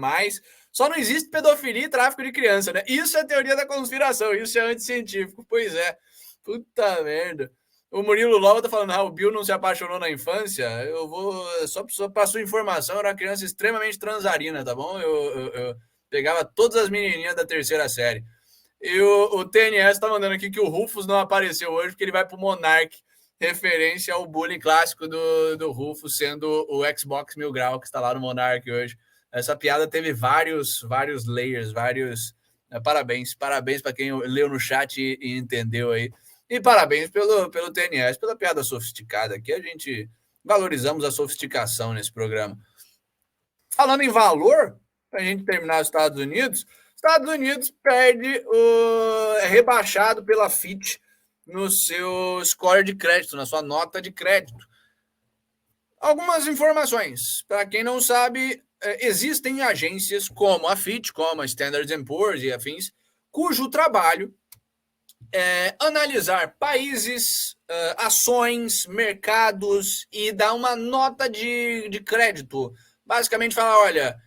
Só não existe pedofilia e tráfico de criança, né? Isso é teoria da conspiração, isso é anticientífico. Pois é. Puta merda. O Murilo Lova tá falando, o Bill não se apaixonou na infância. Eu vou. Só para sua informação, eu era uma criança extremamente transarina, tá bom? Eu pegava todas as menininhas da terceira série. E o TNS tá mandando aqui que o Rufus não apareceu hoje porque ele vai pro Monark, referência ao bullying clássico do Rufus, sendo o Xbox Mil Grau que está lá no Monark hoje. Essa piada teve vários layers, vários. Parabéns para quem leu no chat e entendeu aí. E parabéns pelo TNS, pela piada sofisticada aqui. A gente valorizamos a sofisticação nesse programa. Falando em valor, para a gente terminar os Estados Unidos perde é rebaixado pela Fitch no seu score de crédito, na sua nota de crédito. Algumas informações. Para quem não sabe, existem agências como a Fitch, como a Standard & Poor's e afins, cujo trabalho é analisar países, ações, mercados e dar uma nota de crédito. Basicamente falar, olha,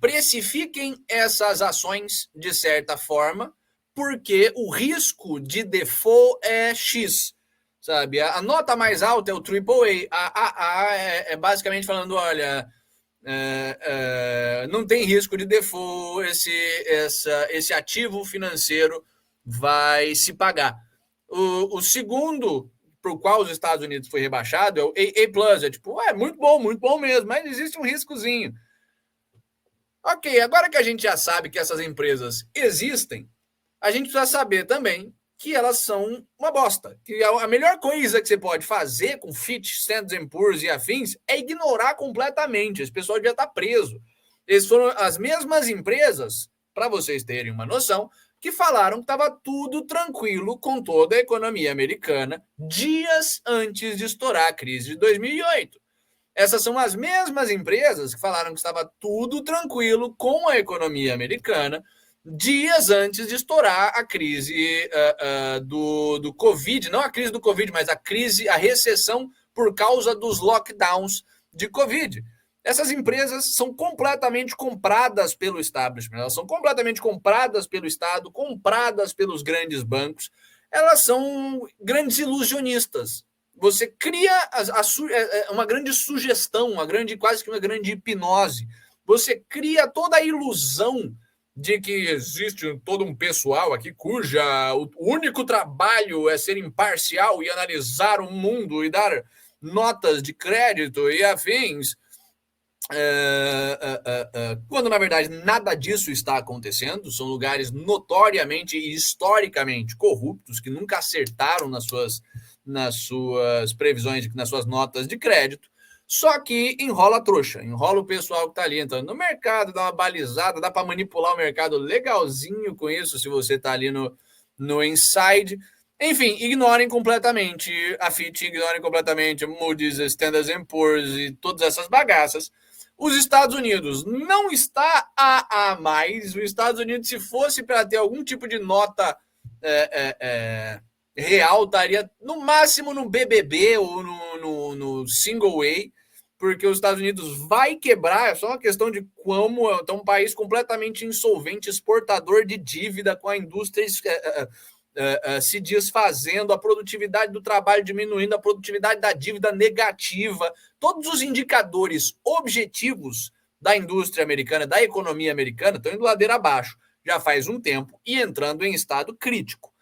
precifiquem essas ações de certa forma, porque o risco de default é X, sabe? A nota mais alta é o AAA, a AA é basicamente falando, olha, não tem risco de default, esse ativo financeiro vai se pagar. O segundo, para o qual os Estados Unidos foi rebaixado, é o A+, é tipo, muito bom mesmo, mas existe um riscozinho. Ok, agora que a gente já sabe que essas empresas existem, a gente precisa saber também que elas são uma bosta. Que a melhor coisa que você pode fazer com Fitch, Standard & Poor's e afins é ignorar completamente. Esse pessoal devia estar preso. Eles foram as mesmas empresas, para vocês terem uma noção, que falaram que estava tudo tranquilo com toda a economia americana dias antes de estourar a crise de 2008. Essas são as mesmas empresas que falaram que estava tudo tranquilo com a economia americana dias antes de estourar a crise do Covid, não a crise do Covid, mas a recessão por causa dos lockdowns de Covid. Essas empresas são completamente compradas pelo establishment, elas são completamente compradas pelo Estado, compradas pelos grandes bancos, elas são grandes ilusionistas. Você cria uma grande sugestão, quase que uma grande hipnose. Você cria toda a ilusão de que existe todo um pessoal aqui cuja o único trabalho é ser imparcial e analisar o mundo e dar notas de crédito e afins, quando na verdade nada disso está acontecendo. São lugares notoriamente e historicamente corruptos que nunca acertaram nas suas previsões, nas suas notas de crédito. Só que enrola a trouxa, enrola o pessoal que está ali entrando no mercado, dá uma balizada, dá para manipular o mercado legalzinho com isso, se você está ali no inside. Enfim, ignorem completamente a Fitch, ignorem completamente Moody's, Standard & Poor's e todas essas bagaças. Os Estados Unidos não está a mais. Os Estados Unidos, se fosse para ter algum tipo de nota real, estaria no máximo no BBB ou no single A, porque os Estados Unidos vai quebrar. É só uma questão de como é um país completamente insolvente, exportador de dívida, com a indústria se desfazendo, a produtividade do trabalho diminuindo, a produtividade da dívida negativa. Todos os indicadores objetivos da indústria americana, da economia americana, estão indo ladeira abaixo já faz um tempo e entrando em estado crítico.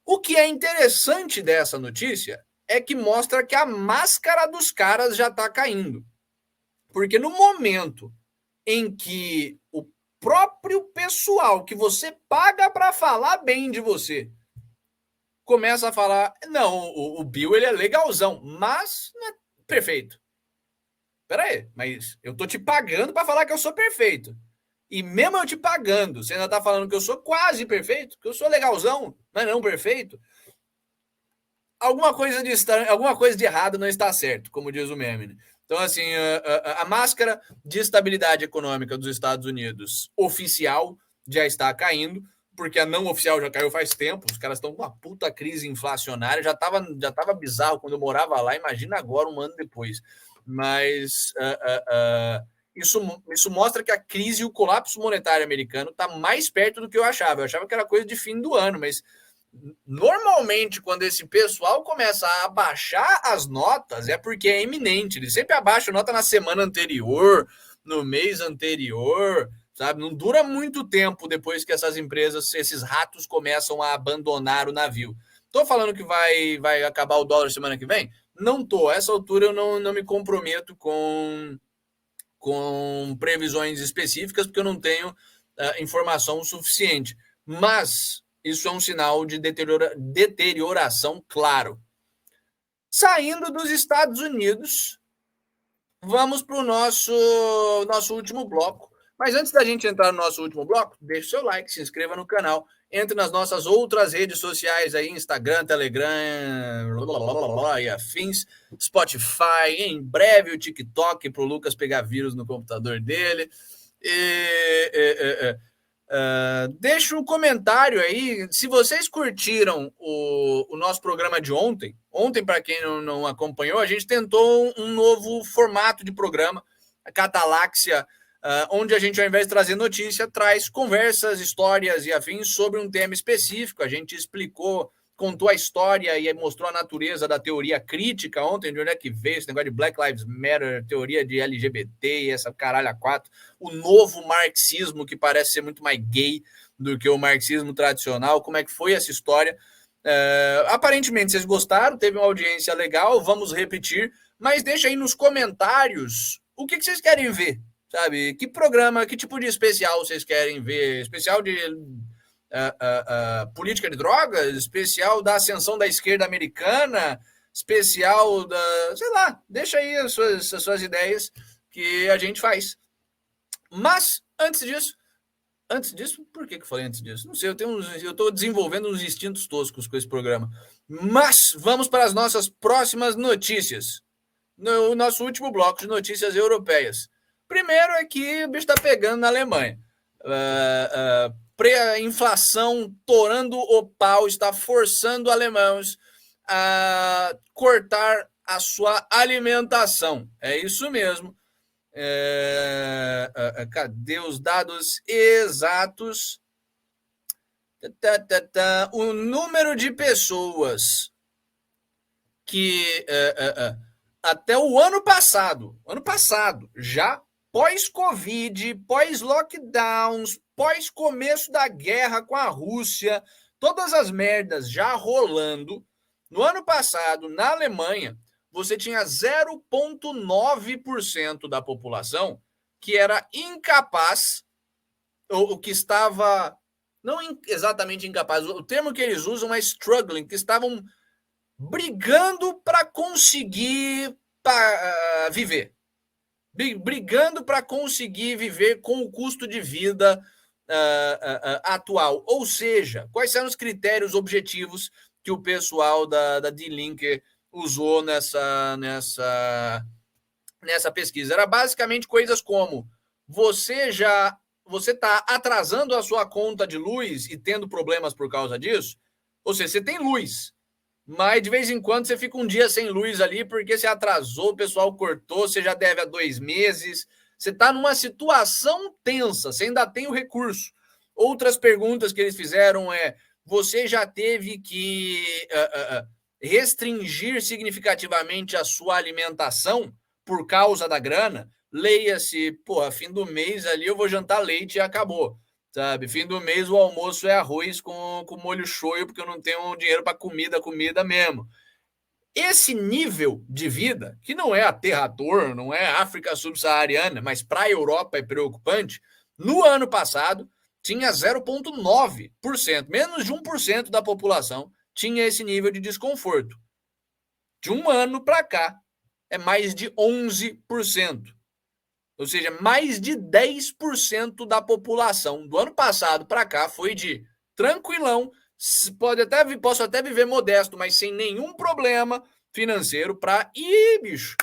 O que é interessante dessa notícia é que mostra que a máscara dos caras já está caindo. Porque no momento em que o próprio pessoal que você paga para falar bem de você começa a falar, não, o Bill ele é legalzão, mas não é perfeito. Peraí, mas eu tô te pagando para falar que eu sou perfeito. E mesmo eu te pagando, você ainda tá falando que eu sou quase perfeito, que eu sou legalzão, mas não perfeito. Alguma coisa de errado não está certo, como diz o meme, né? Então, assim, a máscara de estabilidade econômica dos Estados Unidos oficial já está caindo, porque a não oficial já caiu faz tempo. Os caras estão com uma puta crise inflacionária. Já tava bizarro quando eu morava lá, imagina agora, um ano depois. Mas Isso mostra que a crise e o colapso monetário americano está mais perto do que eu achava. Eu achava que era coisa de fim do ano, mas normalmente, quando esse pessoal começa a abaixar as notas, é porque é iminente. Eles sempre abaixam a nota na semana anterior, no mês anterior, sabe? Não dura muito tempo depois que essas empresas, esses ratos começam a abandonar o navio. Tô falando que vai acabar o dólar semana que vem? Não tô. A essa altura eu não me comprometo com previsões específicas, porque eu não tenho informação suficiente. Mas isso é um sinal de deterioração claro. Saindo dos Estados Unidos, vamos para o nosso último bloco. Mas antes da gente entrar no nosso último bloco, deixe o seu like, se inscreva no canal, entre nas nossas outras redes sociais aí, Instagram, Telegram, e afins, Spotify, em breve o TikTok para o Lucas pegar vírus no computador dele. Deixa um comentário aí, se vocês curtiram o nosso programa de ontem. Ontem, para quem não acompanhou, a gente tentou um novo formato de programa, a Cataláxia, onde a gente, ao invés de trazer notícia, traz conversas, histórias e afins sobre um tema específico. A gente explicou, contou a história e mostrou a natureza da teoria crítica ontem, de onde é que veio esse negócio de Black Lives Matter, teoria de LGBT e essa caralho a quatro, o novo marxismo, que parece ser muito mais gay do que o marxismo tradicional. Como é que foi essa história? Aparentemente vocês gostaram, teve uma audiência legal, vamos repetir, mas deixa aí nos comentários o que vocês querem ver, sabe? Que programa, que tipo de especial vocês querem ver? Especial de política de drogas, especial da ascensão da esquerda americana, especial da... sei lá, deixa aí as suas ideias que a gente faz. Mas, antes disso, por que eu falei antes disso? Não sei, eu estou desenvolvendo uns instintos toscos com esse programa. Mas, vamos para as nossas próximas notícias. No nosso último bloco de notícias europeias. Primeiro é que o bicho está pegando na Alemanha. A inflação torando o pau está forçando alemães a cortar a sua alimentação. É isso mesmo. Cadê os dados exatos? O número de pessoas que até o ano passado, já pós-Covid, pós-lockdowns, pós-começo da guerra com a Rússia, todas as merdas já rolando, no ano passado, na Alemanha, você tinha 0,9% da população que era incapaz, ou que estava, não exatamente incapaz, o termo que eles usam é struggling, que estavam brigando para conseguir viver. Brigando para conseguir viver com o custo de vida atual. Ou seja, quais são os critérios objetivos que o pessoal da Die Linke usou nessa pesquisa? Era basicamente coisas como: você está atrasando a sua conta de luz e tendo problemas por causa disso? Ou seja, você tem luz, mas de vez em quando você fica um dia sem luz ali porque você atrasou, o pessoal cortou, você já deve há 2 meses, você está numa situação tensa, você ainda tem o recurso. Outras perguntas que eles fizeram é: você já teve que restringir significativamente a sua alimentação por causa da grana? Leia-se, fim do mês ali eu vou jantar leite e acabou. Sabe, fim do mês o almoço é arroz com molho shoyu, porque eu não tenho dinheiro para comida mesmo. Esse nível de vida, que não é aterrador, não é África subsaariana, mas para a Europa é preocupante, no ano passado tinha 0,9%, menos de 1% da população tinha esse nível de desconforto. De um ano para cá, é mais de 11%. Ou seja, mais de 10% da população do ano passado para cá foi de tranquilão, posso até viver modesto, mas sem nenhum problema financeiro para... bicho,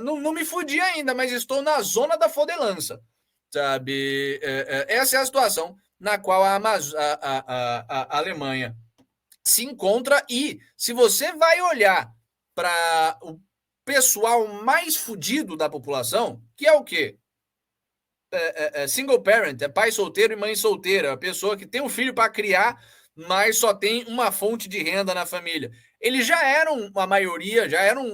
não me fudi ainda, mas estou na zona da fodelança, sabe? Essa é a situação na qual a Alemanha se encontra. E se você vai olhar para o pessoal mais fudido da população, que é o quê? single parent, é pai solteiro e mãe solteira, a pessoa que tem um filho para criar, mas só tem uma fonte de renda na família. Eles já eram a maioria, já eram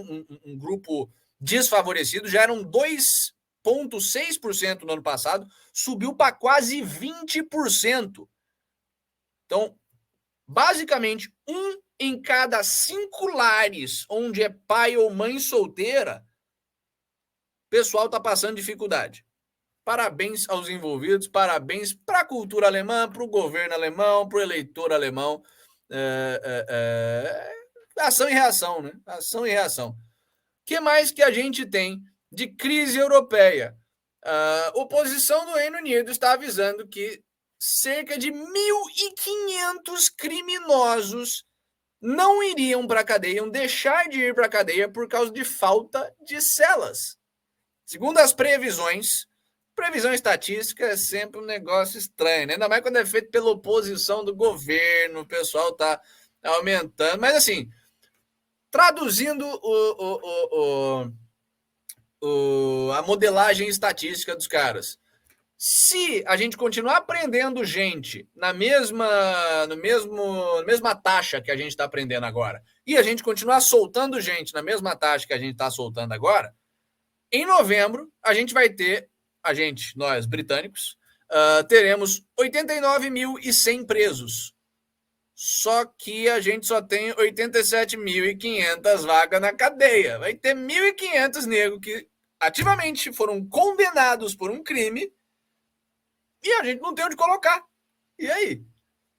um grupo desfavorecido, já eram 2,6% no ano passado, subiu para quase 20%. Então, basicamente, 1 em cada 5 lares onde é pai ou mãe solteira, o pessoal está passando dificuldade. Parabéns aos envolvidos, parabéns para a cultura alemã, para o governo alemão, para o eleitor alemão. Ação e reação, né? Ação e reação. O que mais que a gente tem de crise europeia? A oposição do Reino Unido está avisando que cerca de 1.500 criminosos não iriam para a cadeia, iam deixar de ir para a cadeia por causa de falta de celas. Segundo as previsões, previsão estatística é sempre um negócio estranho, né? Ainda mais quando é feito pela oposição do governo, o pessoal está aumentando. Mas, assim, traduzindo a modelagem estatística dos caras, se a gente continuar prendendo gente na mesma taxa que a gente está prendendo agora, e a gente continuar soltando gente na mesma taxa que a gente está soltando agora, em novembro a gente vai ter, nós britânicos, teremos 89.100 presos. Só que a gente só tem 87.500 vagas na cadeia. Vai ter 1.500 negros que ativamente foram condenados por um crime e a gente não tem onde colocar. E aí?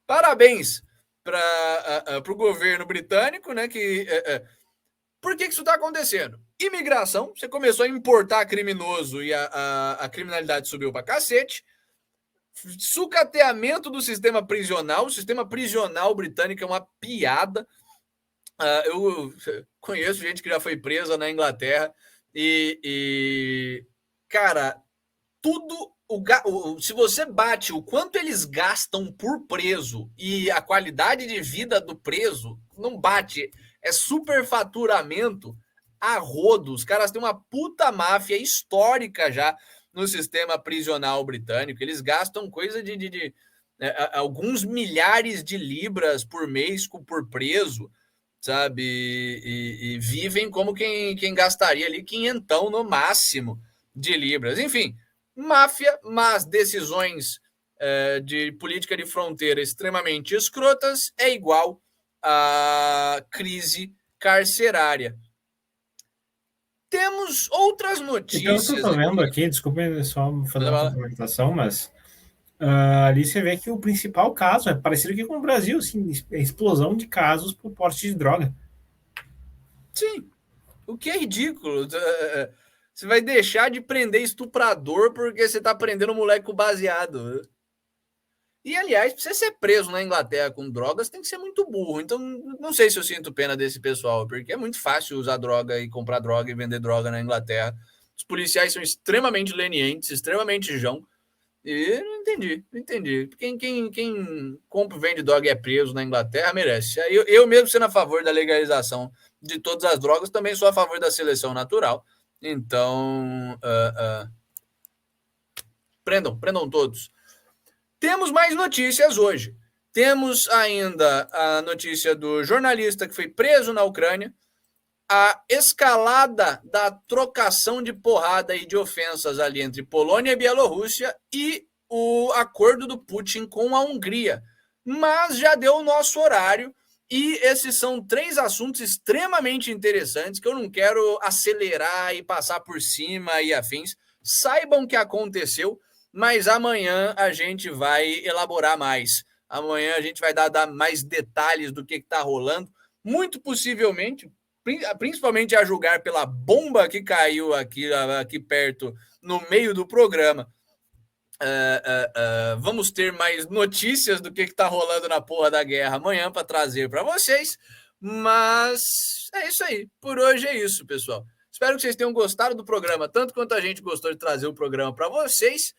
Parabéns para o governo britânico, né? Por que isso está acontecendo? Imigração, você começou a importar criminoso e a criminalidade subiu para cacete. Sucateamento do sistema prisional. O sistema prisional britânico é uma piada. Eu conheço gente que já foi presa na Inglaterra e cara, tudo se você bate o quanto eles gastam por preso e a qualidade de vida do preso, não bate. É superfaturamento a rodo. Os caras têm uma puta máfia histórica já no sistema prisional britânico. Eles gastam coisa de alguns milhares de libras por mês por preso, sabe? E vivem como quem gastaria ali quinhentão no máximo de libras. Enfim, máfia, mas decisões de política de fronteira extremamente escrotas é igual a crise carcerária. Temos outras notícias. Então, eu estou vendo aqui, desculpe só fazer uma complementação, mas ali você vê que o principal caso é parecido aqui com o Brasil, assim, explosão de casos por porte de droga. Sim, o que é ridículo. Você vai deixar de prender estuprador porque você está prendendo um moleque com baseado. E, aliás, para você ser preso na Inglaterra com drogas, tem que ser muito burro. Então, não sei se eu sinto pena desse pessoal, porque é muito fácil usar droga e comprar droga e vender droga na Inglaterra. Os policiais são extremamente lenientes, extremamente jão. E não entendi. Quem compra e vende droga e é preso na Inglaterra merece. Eu mesmo sendo a favor da legalização de todas as drogas, também sou a favor da seleção natural. Então, prendam todos. Temos mais notícias hoje. Temos ainda a notícia do jornalista que foi preso na Ucrânia, a escalada da trocação de porrada e de ofensas ali entre Polônia e Bielorrússia e o acordo do Putin com a Hungria. Mas já deu o nosso horário e esses são 3 assuntos extremamente interessantes que eu não quero acelerar e passar por cima e afins. Saibam que aconteceu, mas amanhã a gente vai elaborar mais. Amanhã a gente vai dar mais detalhes do que está rolando. Muito possivelmente, principalmente a julgar pela bomba que caiu aqui perto, no meio do programa, vamos ter mais notícias do que está rolando na porra da guerra amanhã para trazer para vocês. Mas é isso aí. Por hoje é isso, pessoal. Espero que vocês tenham gostado do programa, tanto quanto a gente gostou de trazer o programa para vocês.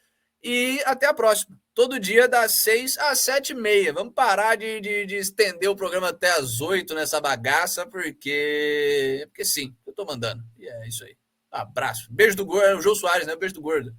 E até a próxima. Todo dia das 6 às 7h30. Vamos parar de estender o programa até às 8 nessa bagaça, porque sim, eu tô mandando. E é isso aí. Abraço. Beijo do gordo. É o Jô Soares, né? Beijo do gordo.